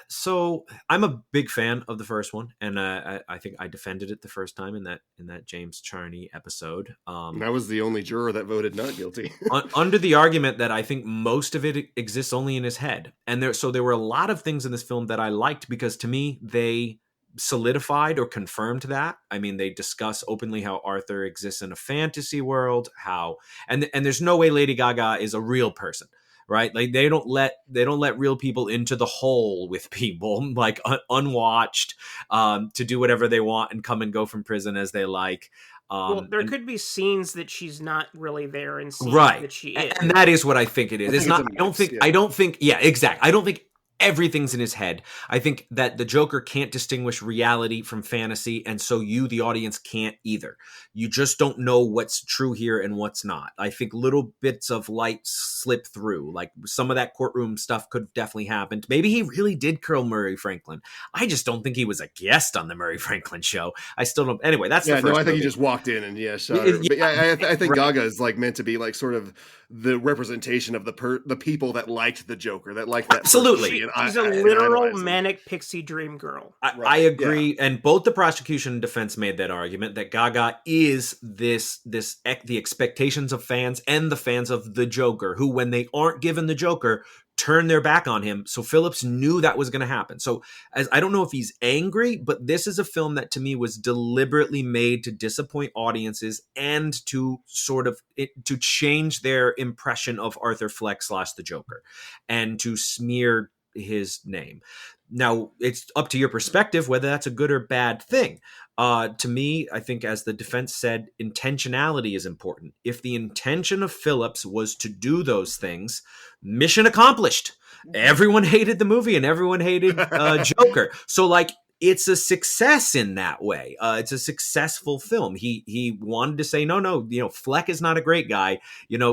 so I'm a big fan of the first one, and I think I defended it the first time in that James Charney episode. And I was the only juror that voted not guilty. Under the argument that I think most of it exists only in his head, and there were a lot of things in this film that I liked because to me they solidified or confirmed that. I mean, they discuss openly how Arthur exists in a fantasy world, and there's no way Lady Gaga is a real person. Right, like they don't let real people into the hole with people like unwatched to do whatever they want and come and go from prison as they like. Well, there could be scenes that she's not really there, and scenes right, that she is, and that is what I think it is. It's not. I don't think. Yeah, exactly. I don't think everything's in his head. I think that the Joker can't distinguish reality from fantasy, and so you, the audience, can't either. You just don't know what's true here and what's not. I think little bits of light slip through, like some of that courtroom stuff could have definitely happened. Maybe he really did kill Murray Franklin. I just don't think he was a guest on the Murray Franklin show. I still don't. Anyway, that's the first I think movie. He just walked in and shot her. But I think Gaga is like meant to be like sort of the representation of the people that liked the Joker, that liked that. Absolutely. She's a literal manic pixie dream girl. I agree, and both the prosecution and defense made that argument that Gaga is the expectations of fans and the fans of the Joker, who, when they aren't given the Joker, turn their back on him. So Phillips knew that was going to happen. So I don't know if he's angry, but this is a film that to me was deliberately made to disappoint audiences and to to change their impression of Arthur Fleck / the Joker and to smear his name. Now, it's up to your perspective whether that's a good or bad thing. To me, I think, as the defense said, intentionality is important. If the intention of Phillips was to do those things, mission accomplished. Everyone hated the movie and everyone hated Joker. So, it's a success in that way. It's a successful film. He wanted to say, no, Fleck is not a great guy.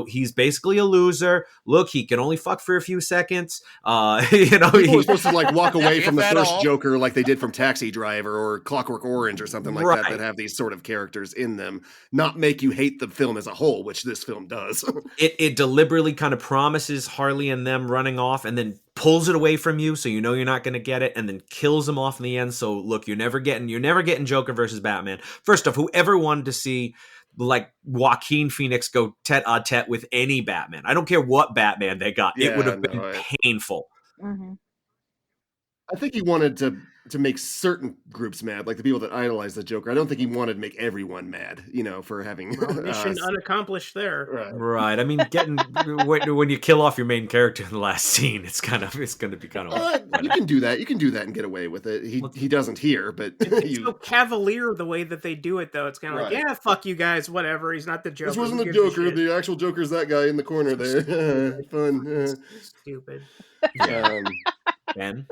He's basically a loser. Look, he can only fuck for a few seconds. People were supposed to walk away from the first Joker like they did from Taxi Driver or Clockwork Orange or something like that have these sort of characters in them, not make you hate the film as a whole, which this film does. It deliberately kind of promises Harley and them running off and then pulls it away from you, so you're not going to get it, and then kills them off in the end. So look, you're never getting Joker versus Batman. First off, whoever wanted to see Joaquin Phoenix go tete-a-tete with any Batman, I don't care what Batman they got, it would have been painful. Mm-hmm. I think he wanted to make certain groups mad, like the people that idolize the Joker. I don't think he wanted to make everyone mad, for having mission unaccomplished there. Right. I mean, when you kill off your main character in the last scene, it's going to be kind of. You can do that. You can do that and get away with it. He doesn't here, but it's so cavalier the way that they do it, though. It's kind of like, fuck you guys, whatever. He's not the Joker. This wasn't the Joker. The actual Joker's that guy in the corner there. Fun. Stupid. Ben.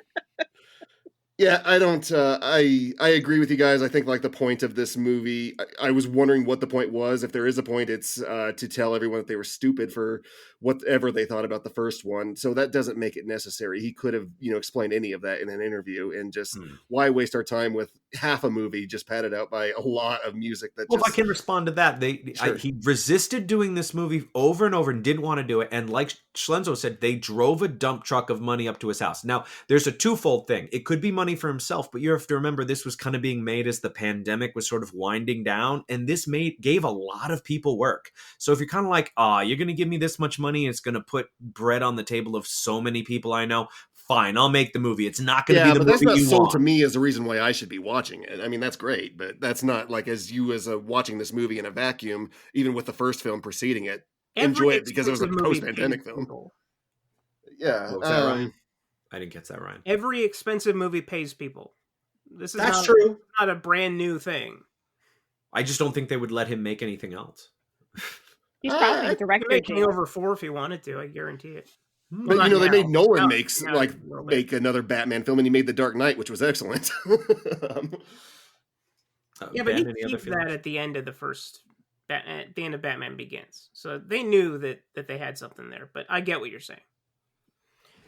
Yeah, I don't. I agree with you guys. I think the point of this movie, I was wondering what the point was. If there is a point, it's to tell everyone that they were stupid for whatever they thought about the first one. So that doesn't make it necessary. He could have, explained any of that in an interview, and just why waste our time with half a movie just padded out by a lot of music that. Well, if I can respond to that, he resisted doing this movie over and over and didn't want to do it. And like Schlenzo said, they drove a dump truck of money up to his house. Now, there's a twofold thing. It could be money for himself, but you have to remember this was kind of being made as the pandemic was sort of winding down, and this gave a lot of people work. So if you're kind of like, you're going to give me this much money, it's going to put bread on the table of so many people I know, fine, I'll make the movie. It's not going to be the movie you want. That's not sold to me as the reason why I should be watching it. I mean, that's great, but that's not as watching this movie in a vacuum, even with the first film preceding it, enjoy it because it was a post-pandemic film. Yeah. Was that Ryan? I didn't get that, Ryan. Every expensive movie pays people. That's true. Not a brand new thing. I just don't think they would let him make anything else. He's probably directing making over 4 if he wanted to. I guarantee it. But not they now. made Nolan Now- make now a little bit. make another Batman film, and he made The Dark Knight, which was excellent. Yeah, but Ben, he any other keep feelings? that at the end of the first, at the end of Batman Begins. So they knew that they had something there. But I get what you're saying.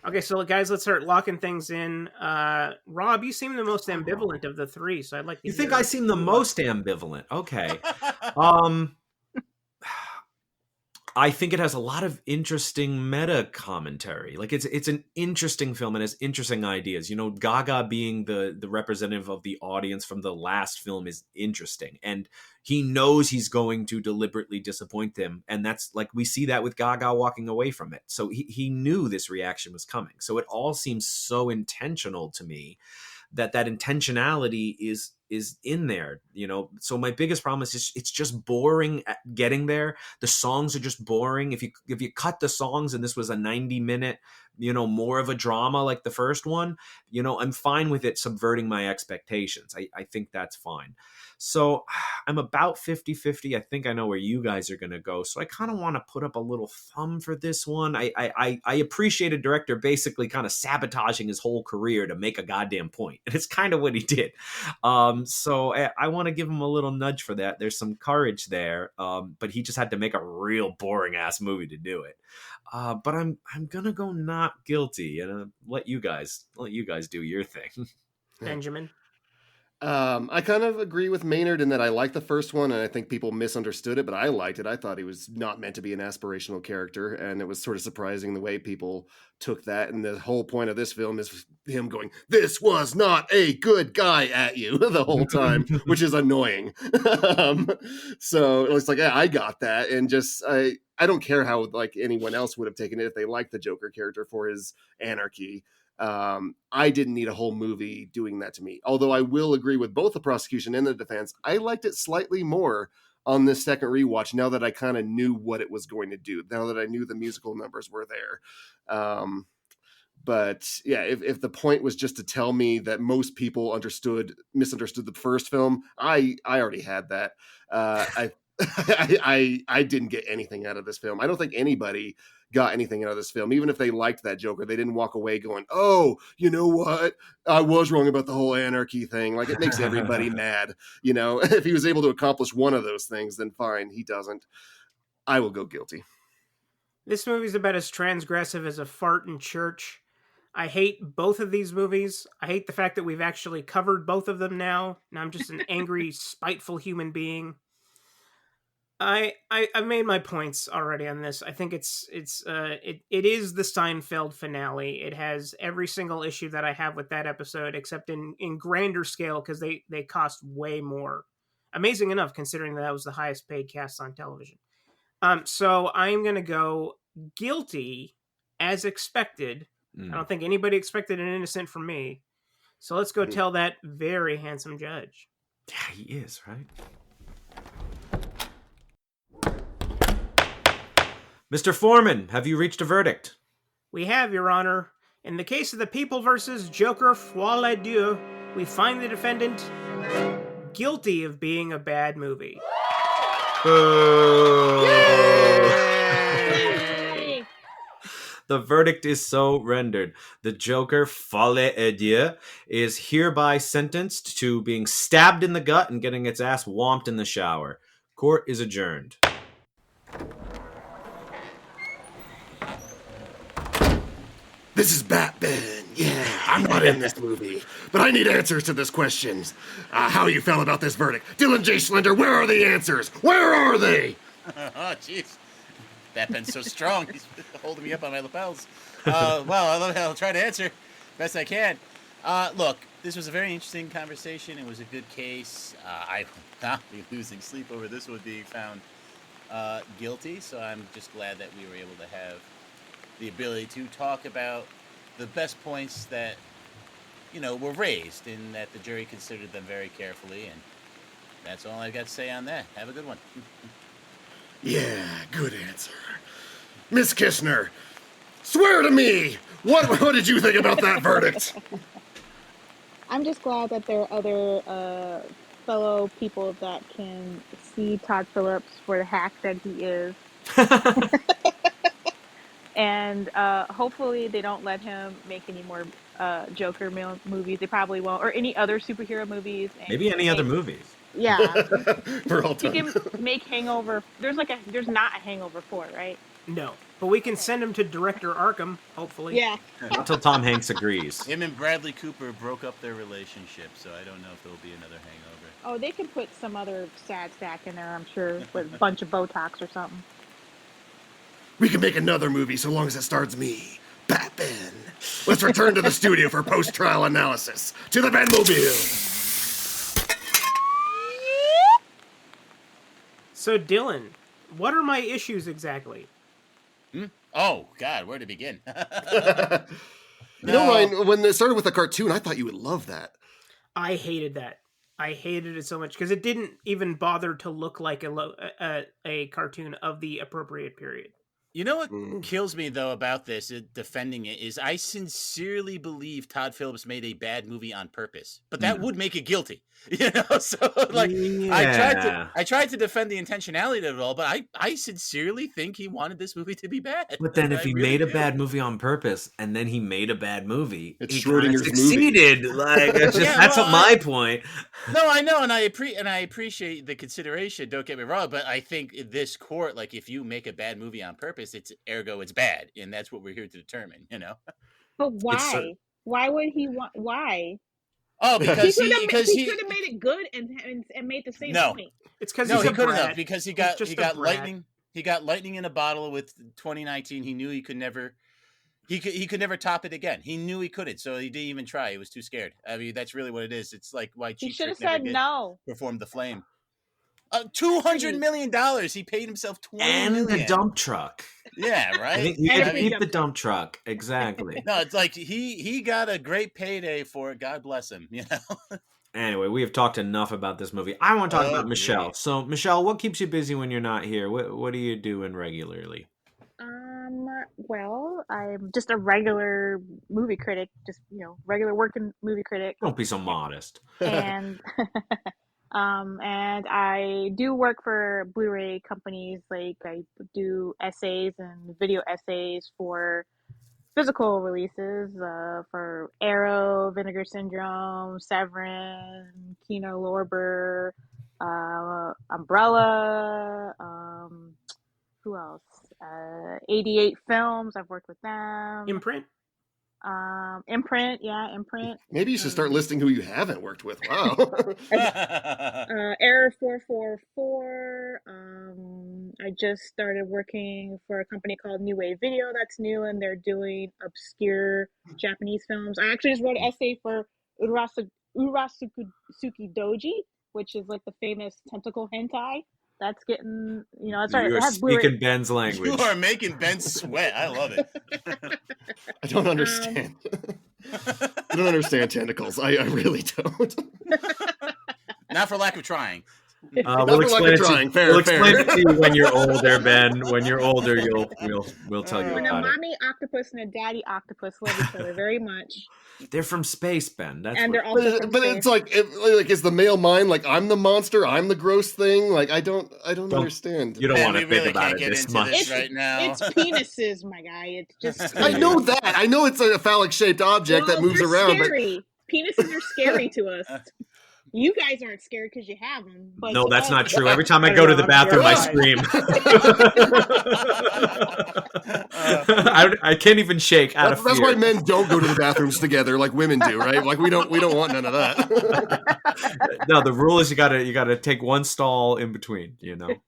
Okay, so guys, let's start locking things in. Rob, you seem the most ambivalent of the three, so I'd like to. You hear think I seem the you. most ambivalent? Okay. I think it has a lot of interesting meta commentary. Like it's an interesting film and has interesting ideas. Gaga being the representative of the audience from the last film is interesting, and he knows he's going to deliberately disappoint them, and that's like we see that with Gaga walking away from it. So he knew this reaction was coming. So it all seems so intentional to me that intentionality is in there. So my biggest problem is it's just boring at getting there. The songs are just boring. If you cut the songs and this was a 90-minute, more of a drama like the first one, I'm fine with it subverting my expectations. I think that's fine. So I'm about 50-50. I think I know where you guys are going to go. So I kind of want to put up a little thumb for this one. I appreciate a director basically kind of sabotaging his whole career to make a goddamn point. And it's kind of what he did. So I want to give him a little nudge for that. There's some courage there. But he just had to make a real boring ass movie to do it. But I'm going to go not guilty and let you guys do your thing. Benjamin. I kind of agree with Maynard in that I like the first one, and I think people misunderstood it, but I liked it. I thought he was not meant to be an aspirational character, and it was sort of surprising the way people took that. And the whole point of this film is him going, "This was not a good guy" at you the whole time, which is annoying. So it's like, yeah, I got that, and just I don't care how like anyone else would have taken it if they liked the Joker character for his anarchy. I didn't need a whole movie doing that to me. Although I will agree with both the prosecution and the defense. I liked it slightly more on this second rewatch now that I kind of knew what it was going to do, now that I knew the musical numbers were there. But yeah, if the point was just to tell me that most people misunderstood the first film, I already had that. I didn't get anything out of this film. I don't think anybody got anything out of this film. Even if they liked that Joker, they didn't walk away going, "Oh, you know what? I was wrong about the whole anarchy thing." Like, it makes everybody mad. If he was able to accomplish one of those things, then fine. He doesn't. I will go guilty. This movie's about as transgressive as a fart in church. I hate both of these movies. I hate the fact that we've actually covered both of them now. And I'm just an angry, spiteful human being. I've made my points already on this. I think it is the Seinfeld finale. It has every single issue that I have with that episode, except in grander scale, because they cost way more. Amazing enough, considering that was the highest paid cast on television. So I'm gonna go guilty as expected. I don't think anybody expected an innocent from me. So let's go tell that very handsome judge. Yeah, he is, right? Mr. Foreman, have you reached a verdict? We have, Your Honor. In the case of the People versus Joker Folie, Deux, we find the defendant guilty of being a bad movie. Yay! The verdict is so rendered. The Joker Folie Deux is hereby sentenced to being stabbed in the gut and getting its ass whomped in the shower. Court is adjourned. This is Batman. Yeah, I'm not in this movie, but I need answers to this question. How you felt about this verdict. Dylan J. Schlender, where are the answers? Where are they? Oh, jeez. Batman's so strong. He's holding me up on my lapels. I'll try to answer best I can. Look, this was a very interesting conversation. It was a good case. I would not be losing sleep over this one being found guilty, so I'm just glad that we were able to have the ability to talk about the best points that, were raised and that the jury considered them very carefully. And that's all I've got to say on that. Have a good one. Yeah, good answer. Miss Kisner, swear to me, what did you think about that verdict? I'm just glad that there are other fellow people that can see Todd Phillips for the hack that he is. And hopefully they don't let him make any more Joker movies. They probably won't, or any other superhero movies. And Maybe any other movies. Yeah, We're all he done. can make Hangover. There's not a Hangover 4, right? No, but we can send him to Director Arkham, hopefully. Yeah. Until Tom Hanks agrees. Him and Bradley Cooper broke up their relationship, so I don't know if there'll be another Hangover. Oh, they can put some other sad stack in there, I'm sure, with a bunch of Botox or something. We can make another movie so long as it stars me, Batman. Let's return to the studio for post-trial analysis. To the Batmobile. So, Dylan, what are my issues exactly? Oh, God, where to begin? You know, Ryan, when it started with the cartoon, I thought you would love that. I hated that. I hated it so much because it didn't even bother to look like a cartoon of the appropriate period. You know what kills me, though, about this, defending it, is I sincerely believe Todd Phillips made a bad movie on purpose. But that would make it guilty. You know? So, like, I tried to defend the intentionality of it all, but I sincerely think he wanted this movie to be bad. But then if he made a bad movie on purpose, and then he made a bad movie, It's he kind of Schrodinger's succeeded. Like, that's my point. No, I know, and I appreciate the consideration. Don't get me wrong, but I think in this court, like, if you make a bad movie on purpose, it's bad, and that's what we're here to determine. You know. But why? Why would he want? Why? Oh, because he could have made it good and made the same point. It's because he couldn't have, because he got lightning. He got lightning in a bottle with 2019. He knew he could never. He could never top it again. He knew he couldn't, so he didn't even try. He was too scared. I mean, that's really what it is. It's like why Cheap Trick never did perform The Flame. $200 million. He paid himself $20 million. And the dump truck. Yeah, right. You gotta keep the dump truck. Exactly. No, it's like he got a great payday for it. God bless him. You know. Anyway, we have talked enough about this movie. I want to talk about Michelle. Yeah. So, Michelle, what keeps you busy when you're not here? What are you doing regularly? Well, I'm just a regular movie critic, just, regular working movie critic. Don't be so modest. And and I do work for Blu-ray companies. Like, I do essays and video essays for physical releases for Arrow, Vinegar Syndrome, Severin, Kino Lorber, Umbrella, who else? 88 Films. I've worked with them. Imprint. Imprint. Maybe you should start listing who you haven't worked with. Wow. Error 444. I just started working for a company called New Wave Video. That's new, and they're doing obscure Japanese films. I actually just wrote an essay for Urasuki Doji, which is like the famous tentacle hentai. That's getting, that's right. You're speaking Ben's language. You are making Ben sweat. I love it. I don't understand. I don't understand tentacles. I really don't. Not for lack of trying. We'll explain it to you when you're older, Ben. When you're older, we'll tell you when about it. When a mommy octopus and a daddy octopus love each other very much. They're from space, Ben. They're also from space. It's like is the male mind like I'm the monster, I'm the gross thing? Like I don't understand. You don't want to think about it this much right now. It's penises, my guy. It's just. I know that. I know it's a phallic shaped object that moves around. Scary. Penises are scary to us. You guys aren't scared because you have them. But no, that's not true. Every time I go to the bathroom, I scream. I can't even shake out of fear. That's why men don't go to the bathrooms together like women do, right? Like we don't want none of that. No, the rule is you gotta take one stall in between.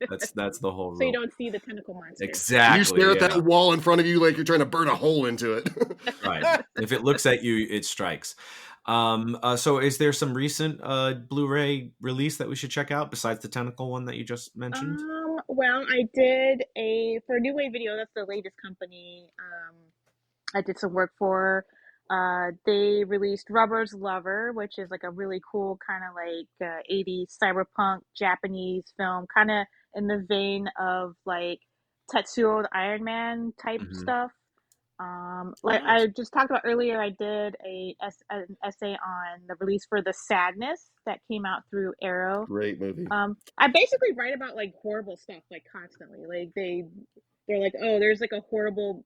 That's the whole rule. So you don't see the tentacle monster. Exactly. You stare at that wall in front of you like you're trying to burn a hole into it. Right. If it looks at you, it strikes. So is there some recent Blu-ray release that we should check out besides the tentacle one that you just mentioned? Well, I did for New Wave Video. That's the latest company I did some work for. They released Rubber's Lover, which is like a really cool kind of like 80s cyberpunk Japanese film, kind of in the vein of like Tetsuo the Iron Man type stuff. Like I just talked about earlier, I did an essay on the release for The Sadness that came out through Arrow. Great movie. I basically write about like horrible stuff like constantly. Like they they're like, oh, there's like a horrible,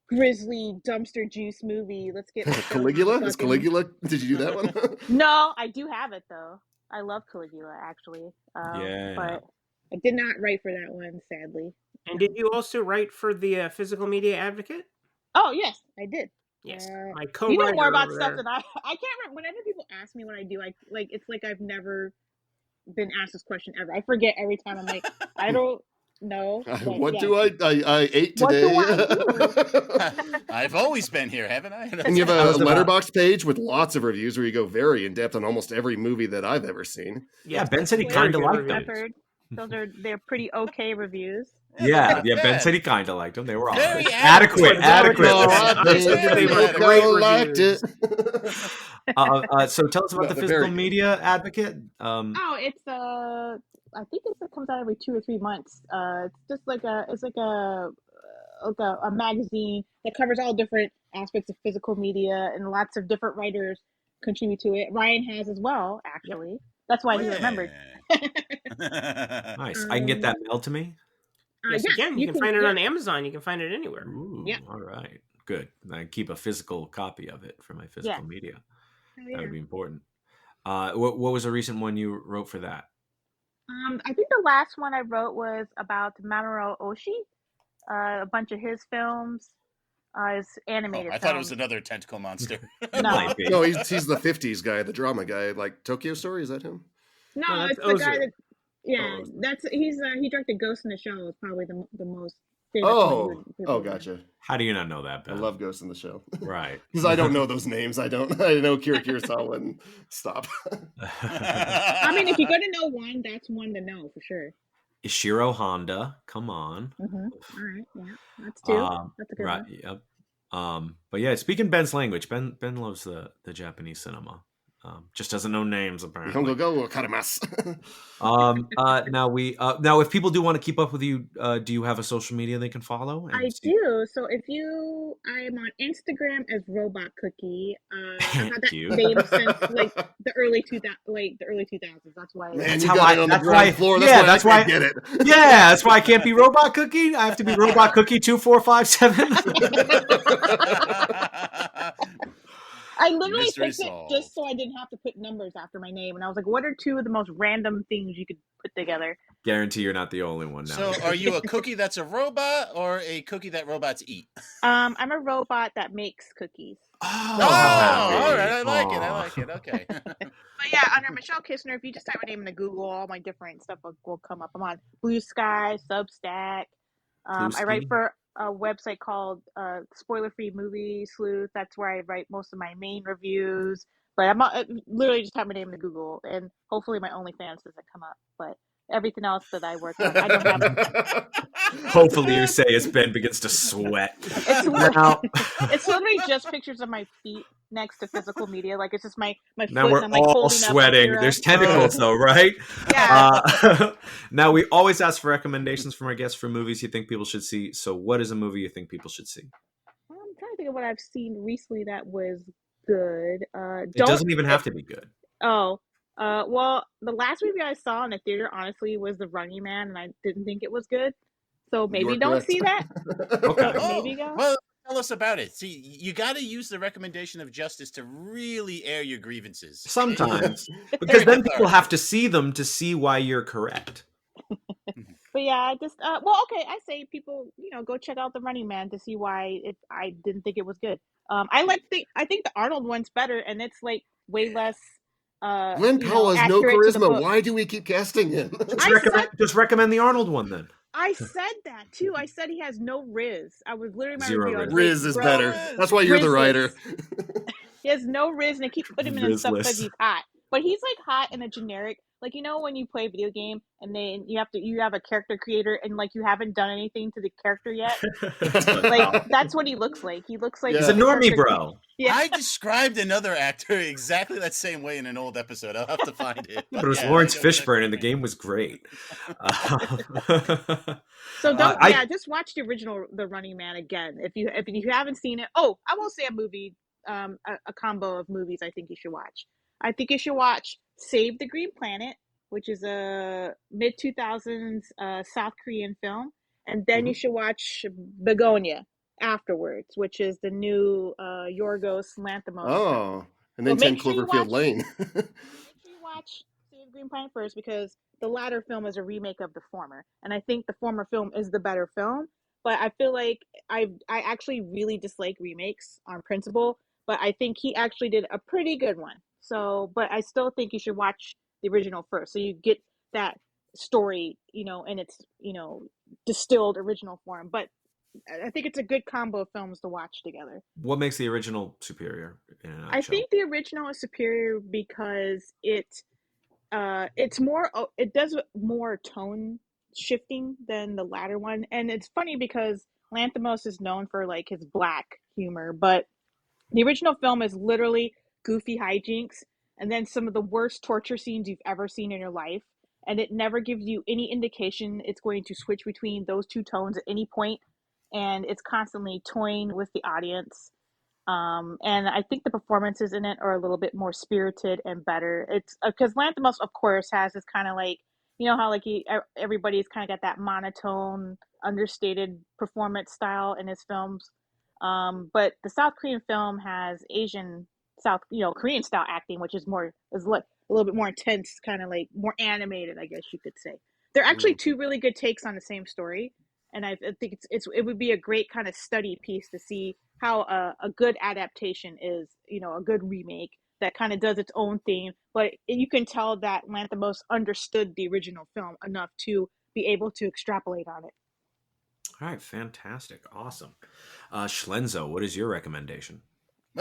grisly dumpster juice movie. Let's get Caligula. Is Caligula? Did you do that one? No, I do have it though. I love Caligula actually. But I did not write for that one, sadly. And did you also write for the Physical Media Advocate? Oh yes, I did. Yes, my co-writer. You know more about over stuff there. than I can't remember. Whenever people ask me what I do, it's like I've never been asked this question ever. I forget every time. I'm like, I don't know. What do I ate today? What do I do? I've always been here, haven't I? And you have a letterbox page with lots of reviews where you go very in depth on almost every movie that I've ever seen. Yeah, Ben said he kind of liked those. They're pretty okay reviews. Yeah, Ben said he kind of liked them. They were all Very adequate. They were great reviews. So tell us about the Physical Media Advocate. It's I think it comes out every 2 or 3 months. It's just like a magazine that covers all different aspects of physical media, and lots of different writers contribute to it. Ryan has as well, actually. That's why he remembered. Nice. I can get that mailed to me. Yes, again, you can find it on Amazon. You can find it anywhere. Ooh, all right. Good. I keep a physical copy of it for my physical media. That would be important. What was a recent one you wrote for that? I think the last one I wrote was about Mamoru Oshii. A bunch of his films. His animated I thought it was another tentacle monster. No, he's the 50s guy, the drama guy, like Tokyo Story. Is that him? No, it's the guy that. Yeah, he directed Ghost in the Shell. Is probably the most famous. Gotcha. How do you not know that, Ben? I love Ghost in the Shell. Right. Because I don't know those names. I know Kirk R and stop. I mean, if you're gonna know one, that's one to know for sure. Ishiro Honda, come on. Mm-hmm. All right, yeah, that's two. That's a good one. Yep. But yeah, speaking Ben's language, Ben loves the Japanese cinema. Just doesn't know names apparently. Now if people do want to keep up with you, do you have a social media they can follow? I do. So I am on Instagram as Robot Cookie. I've had that name since like the early 2000s. That's why. That's how I. That's why. That's why I get it. Yeah, that's why I can't be Robot Cookie. I have to be Robot Cookie 2457. I literally picked it just so I didn't have to put numbers after my name. And I was like, what are two of the most random things you could put together? Guarantee you're not the only one now. So are you a cookie that's a robot or a cookie that robots eat? I'm a robot that makes cookies. Oh, all right. I like it. Okay. But yeah, under Michelle Kisner, if you just type my name into Google, all my different stuff will come up. I'm on Blue Sky, Substack. I write for a website called Spoiler Free Movie Sleuth. That's where I write most of my main reviews. But I'm literally just type my name into Google, and hopefully my OnlyFans doesn't come up. But everything else that I work on, I don't have. Hopefully, you say as Ben begins to sweat. It's literally just pictures of my feet next to physical media. Like it's just my foot. Now we're and I'm, like, all sweating. There's tentacles, though, right? Yeah. Now we always ask for recommendations from our guests for movies you think people should see. So, what is a movie you think people should see? I'm trying to think of what I've seen recently that was good. It doesn't even have to be good. Oh. Well, the last movie I saw in the theater, honestly, was The Running Man, and I didn't think it was good. So maybe don't see that. Okay. Maybe go. Well, tell us about it. See, you got to use the recommendation of justice to really air your grievances. Sometimes. Because then people have to see them to see why you're correct. But yeah, I just, I say people, go check out The Running Man to see why I didn't think it was good. I think the Arnold one's better, and it's like way less. Glenn Powell has no charisma. Why do we keep casting him? Just recommend the Arnold one then. I said that too. I said he has no Riz. I was literally my Zero review. Riz is better. That's why you're the writer. He has no Riz, and they keep putting him in stuff because he's hot. But he's like hot in a generic, like when you play a video game and then you have a character creator and like you haven't done anything to the character yet. Like that's what he looks like. He looks like he's a normie bro. Yeah. I described another actor exactly that same way in an old episode. I'll have to find it. But it was Lawrence Fishburne, and the game was great. So just watch the original The Running Man again if you haven't seen it. Oh, I will say a movie, a combo of movies I think you should watch. I think you should watch Save the Green Planet, which is a mid-2000s South Korean film. And then you should watch Begonia afterwards, which is the new Yorgos Lanthimos film. Oh, and then So 10 make sure you Cloverfield watch. Lane. Make sure you watch Save Green Planet first, because the latter film is a remake of the former, and I think the former film is the better film. But I feel like I actually really dislike remakes on principle, but I think he actually did a pretty good one. So, but I still think you should watch the original first, so you get that story, in its distilled original form. But I think it's a good combo of films to watch together. What makes the original superior in a nutshell? I think the original is superior because it's more, it does more tone shifting than the latter one. And it's funny because Lanthimos is known for like his black humor, but the original film is literally goofy hijinks and then some of the worst torture scenes you've ever seen in your life. And it never gives you any indication it's going to switch between those two tones at any point. And it's constantly toying with the audience. And I think the performances in it are a little bit more spirited and better. It's because Lanthimos, of course, has this kind of like, how like everybody's kind of got that monotone, understated performance style in his films. But the South Korean film has Asian Korean style acting, which is a little bit more intense, kind of like more animated, I guess you could say. They're actually two really good takes on the same story. And I think it would be a great kind of study piece to see how a good adaptation is, a good remake that kind of does its own thing. But you can tell that Lanthimos understood the original film enough to be able to extrapolate on it. All right, fantastic. Awesome. Schlenzo, what is your recommendation?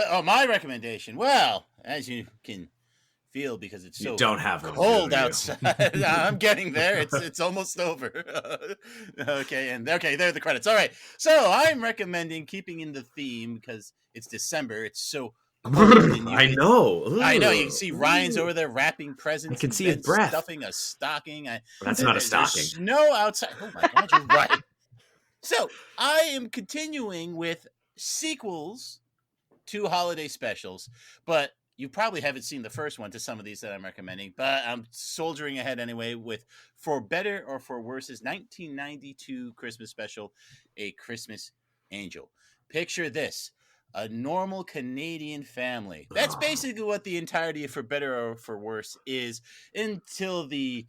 Oh, my recommendation. Well, as you can feel, because it's so don't have cold outside. I'm getting there. It's almost over. Okay, there are the credits. All right. So I'm recommending, keeping in the theme, because it's December. It's so cold. I know. Ooh. I know. You can see Ryan's over there wrapping presents. I can see his breath. Stuffing a stocking. That's not a stocking. There's snow outside. Oh my God, you're right. So I am continuing with sequels to holiday specials, but you probably haven't seen the first one to some of these that I'm recommending, but I'm soldiering ahead anyway with For Better or For Worse's 1992 Christmas special, A Christmas Angel. Picture this: a normal Canadian family. That's basically what the entirety of For Better or For Worse is, until the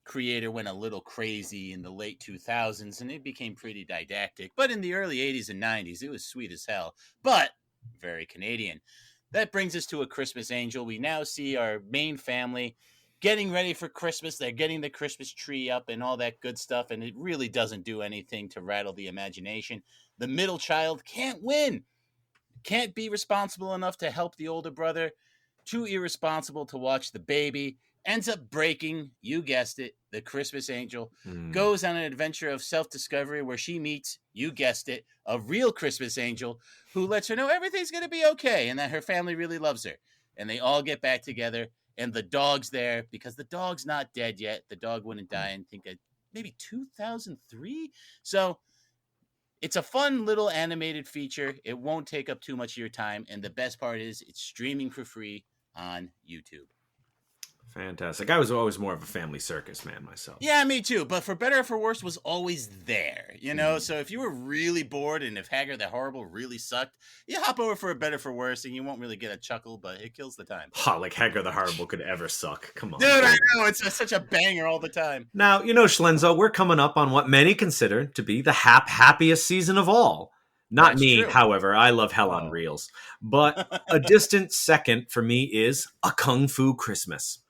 creator went a little crazy in the late 2000s and it became pretty didactic. But in the early 80s and 90s, it was sweet as hell, but very Canadian. That brings us to A Christmas Angel. We now see our main family getting ready for Christmas. They're getting the Christmas tree up and all that good stuff, and it really doesn't do anything to rattle the imagination. The middle child can't win, can't be responsible enough to help the older brother, too irresponsible to watch the baby, ends up breaking, you guessed it, the Christmas Angel, goes on an adventure of self-discovery where she meets, you guessed it, a real Christmas Angel who lets her know everything's going to be okay and that her family really loves her. And they all get back together, and the dog's there because the dog's not dead yet. The dog wouldn't die, I think, maybe 2003. So it's a fun little animated feature. It won't take up too much of your time. And the best part is it's streaming for free on YouTube. Fantastic. I was always more of a family circus man myself. Yeah, me too. But For Better or For Worse was always there, So if you were really bored and if Haggard the Horrible really sucked, you hop over For Better for Worse and you won't really get a chuckle, but it kills the time. Like Haggard the Horrible could ever suck. Come on. Dude, I know. It's such a banger all the time. Now, Schlenzo, we're coming up on what many consider to be the happiest season of all. Not That's me, true. However. I love Hell on Reels. But a distant second for me is A Kung Fu Christmas.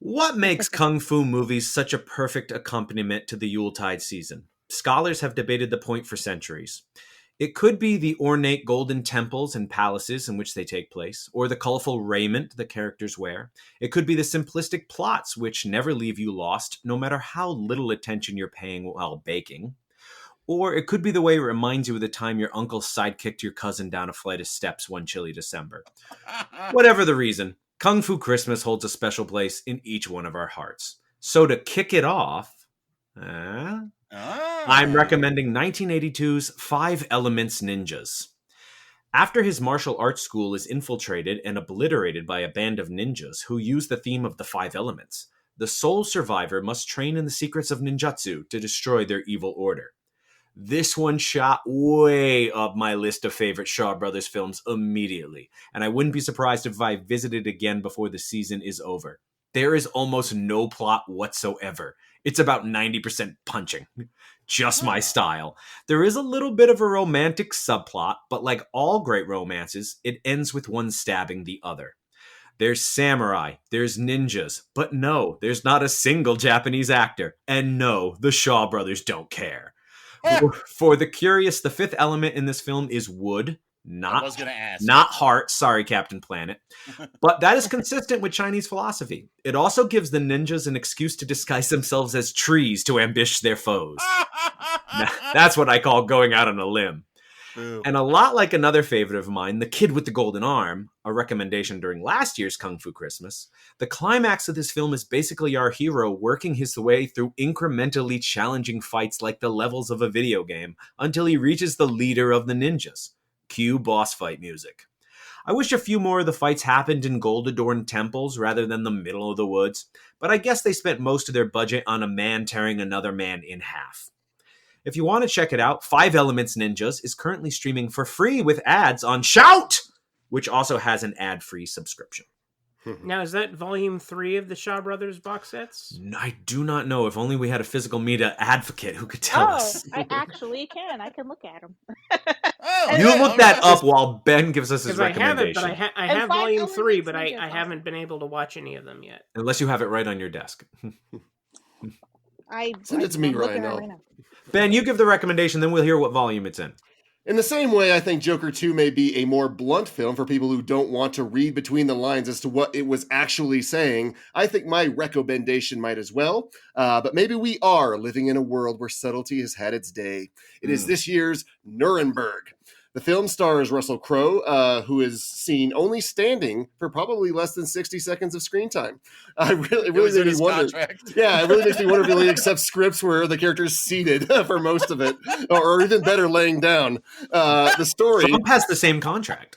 What makes Kung Fu movies such a perfect accompaniment to the Yuletide season? Scholars have debated the point for centuries. It could be the ornate golden temples and palaces in which they take place, or the colorful raiment the characters wear. It could be the simplistic plots which never leave you lost, no matter how little attention you're paying while baking. Or it could be the way it reminds you of the time your uncle sidekicked your cousin down a flight of steps one chilly December. Whatever the reason, Kung Fu Christmas holds a special place in each one of our hearts. So to kick it off, I'm recommending 1982's 5 Elements Ninjas. After his martial arts school is infiltrated and obliterated by a band of ninjas who use the theme of the 5 elements, The sole survivor must train in the secrets of ninjutsu to destroy their evil order. This one shot way up my list of favorite Shaw Brothers films immediately, and I wouldn't be surprised if I visited again before the season is over. There is almost no plot whatsoever. It's about 90% punching. Just my style. There is a little bit of a romantic subplot, but like all great romances, it ends with one stabbing the other. There's samurai, there's ninjas, but no, there's not a single Japanese actor. And no, the Shaw Brothers don't care. For the curious, the fifth element in this film is wood, not heart. Sorry, Captain Planet. But that is consistent with Chinese philosophy. It also gives the ninjas an excuse to disguise themselves as trees to ambush their foes. That's what I call going out on a limb. Ooh. And a lot like another favorite of mine, The Kid with the Golden Arm, a recommendation during last year's Kung Fu Christmas, the climax of this film is basically our hero working his way through incrementally challenging fights like the levels of a video game until he reaches the leader of the ninjas. Cue boss fight music. I wish a few more of the fights happened in gold-adorned temples rather than the middle of the woods, but I guess they spent most of their budget on a man tearing another man in half. If you want to check it out, 5 Elements Ninjas is currently streaming for free with ads on Shout, which also has an ad-free subscription. Now, is that volume 3 of the Shaw Brothers box sets? I do not know. If only we had a physical media advocate who could tell us. I actually can. I can look at them. You look that up while Ben gives us his recommendation. I have volume 3, but I haven't been able to watch any of them yet. Unless you have it right on your desk. Send it to me right now. Ben, you give the recommendation, then we'll hear what volume it's in. In the same way, I think Joker 2 may be a more blunt film for people who don't want to read between the lines as to what it was actually saying. I think my recommendation might as well, but maybe we are living in a world where subtlety has had its day. It is this year's Nuremberg. The film stars Russell Crowe, who is seen only standing for probably less than 60 seconds of screen time. It really makes me wonder. Yeah, it really makes me wonder if he accepts scripts where the character is seated for most of it, or even better, laying down. The story Trump has the same contract.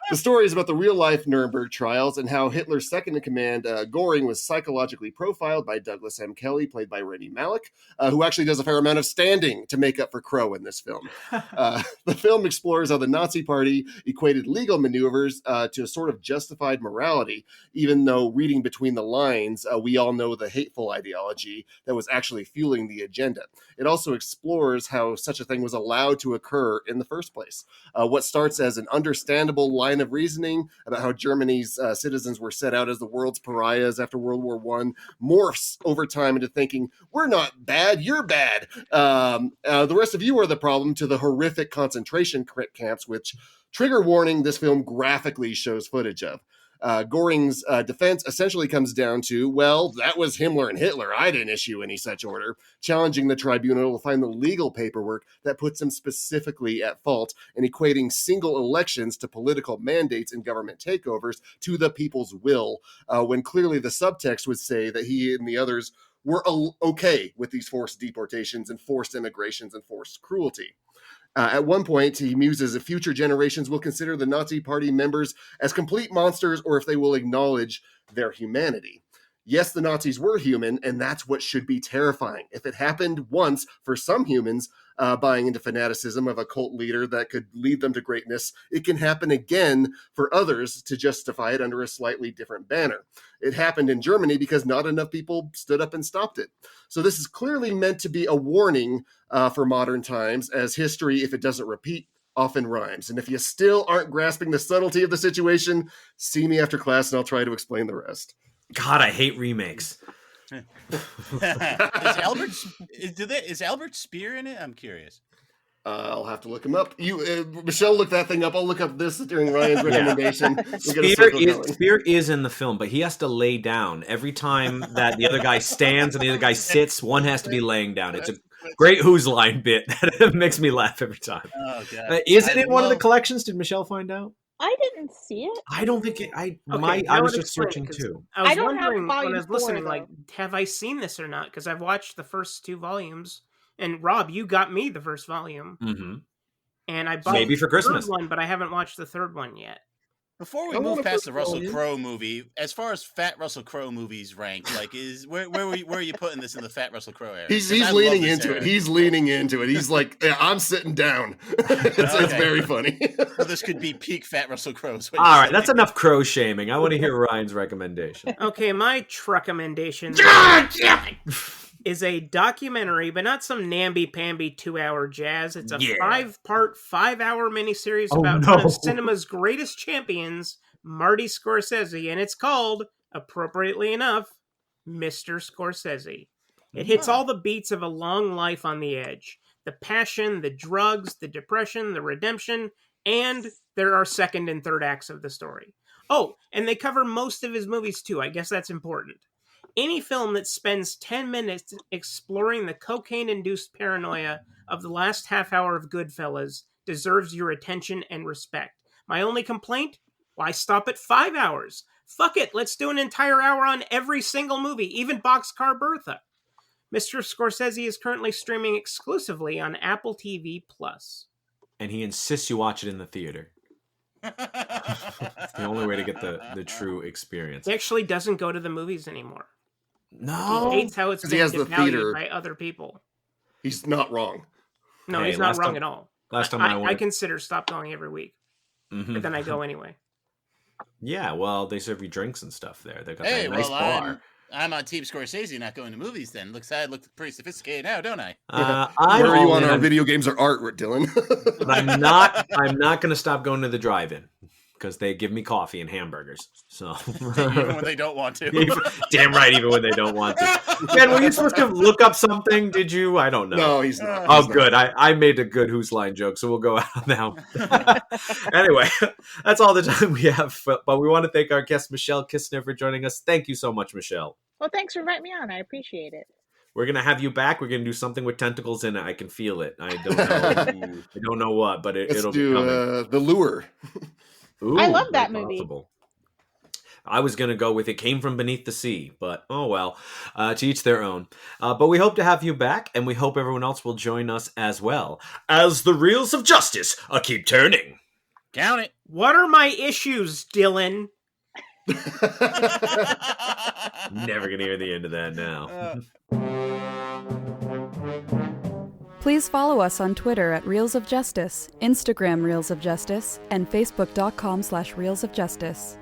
The story is about the real-life Nuremberg trials and how Hitler's second-in-command, Goring, was psychologically profiled by Douglas M. Kelly, played by Rami Malek, who actually does a fair amount of standing to make up for Crowe in this film. The film explores how the Nazi Party equated legal maneuvers to a sort of justified morality, even though reading between the lines, we all know the hateful ideology that was actually fueling the agenda. It also explores how such a thing was allowed to occur in the first place. What starts as an understandable line of reasoning about how Germany's citizens were set out as the world's pariahs after World War I morphs over time into thinking, we're not bad, you're bad. The rest of you are the problem, to the horrific concentration camps, which, trigger warning, this film graphically shows footage of. Goring's defense essentially comes down to, well, that was Himmler and Hitler. I didn't issue any such order, challenging the tribunal to find the legal paperwork that puts him specifically at fault and equating single elections to political mandates and government takeovers to the people's will, when clearly the subtext would say that he and the others were okay with these forced deportations and forced immigrations and forced cruelty. At one point, he muses if future generations will consider the Nazi Party members as complete monsters or if they will acknowledge their humanity. Yes, the Nazis were human, and that's what should be terrifying. If it happened once for some humans, buying into fanaticism of a cult leader that could lead them to greatness, it can happen again for others to justify it under a slightly different banner. It happened in Germany because not enough people stood up and stopped it. So this is clearly meant to be a warning for modern times, as history, if it doesn't repeat, often rhymes. And if you still aren't grasping the subtlety of the situation, see me after class and I'll try to explain the rest. God, I hate remakes. Is Albert Speer in it? I'm curious. I'll have to look him up. Michelle, look that thing up. I'll look up this during Ryan's recommendation. Speer is in the film, but he has to lay down. Every time that the other guy stands and the other guy sits, one has to be laying down. It's a great Who's Line bit that makes me laugh every time. Oh, God. Isn't it one of the collections? Did Michelle find out? I didn't see it. I don't think it. I was just searching too. I was wondering when I was listening, like, have I seen this or not? Because I've watched the first 2 volumes, and Rob, you got me the first volume, and I bought maybe for Christmas the third one, but I haven't watched the third one yet. Before we I move wanna past the put Russell Folie. Crowe movie, as far as fat Russell Crowe movies rank, like where are you putting this in the fat Russell Crowe era? He's 'Cause I love leaning this into era. it. He's leaning into it. He's like, yeah, I'm sitting down. It's Okay. very funny. So this could be peak fat Russell Crowe. All right, that's enough Crow shaming. I want to hear Ryan's recommendation. Okay, my truckamentation is a documentary, but not some namby-pamby 2-hour jazz. It's a 5-part, 5-hour miniseries about one of cinema's greatest champions, Marty Scorsese, and it's called, appropriately enough, Mr. Scorsese. It hits all the beats of a long life on the edge. The passion, the drugs, the depression, the redemption, and there are second and third acts of the story. Oh, and they cover most of his movies too. I guess that's important. Any film that spends 10 minutes exploring the cocaine-induced paranoia of the last half hour of Goodfellas deserves your attention and respect. My only complaint? Why stop at 5 hours? Fuck it, let's do an entire hour on every single movie, even Boxcar Bertha. Mr. Scorsese is currently streaming exclusively on Apple TV+. And he insists you watch it in the theater. It's the only way to get the true experience. He actually doesn't go to the movies anymore. No. He hates how it's 'Cause he been has the devalued theater. by other people. He's not wrong. No, Hey, he's not last wrong time- at all. Last time I I went. consider stop going every week, but then I go anyway. Yeah, well, they serve you drinks and stuff there. They've got Hey, that nice well, bar. I'm on Team Scorsese, not going to movies. Then I look pretty sophisticated now, don't I? I'm Where are you all on in our on- video games or art, Dylan? But I'm not going to stop going to the drive-in because they give me coffee and hamburgers. So Even when they don't want to. damn right, even when they don't want to. Ben, were you supposed to look up something? Did you? I don't know. No, he's not. Oh, He's not. good. I made a good Who's Line joke, so we'll go out now. Anyway, that's all the time we have. But we want to thank our guest, Michelle Kisner, for joining us. Thank you so much, Michelle. Well, thanks for inviting me on. I appreciate it. We're going to have you back. We're going to do something with tentacles in it. I can feel it. I don't know what, but Let's it'll do be coming. The Lure. Ooh, I love that very movie. possible. I was going to go with It Came From Beneath the Sea, but oh well, to each their own. But we hope to have you back, and we hope everyone else will join us as well, as the reels of justice keep turning. Count it. What are my issues, Dylan? Never going to hear the end of that now. Please follow us on Twitter at Reels of Justice, Instagram Reels of Justice, and Facebook.com/Reels of Justice.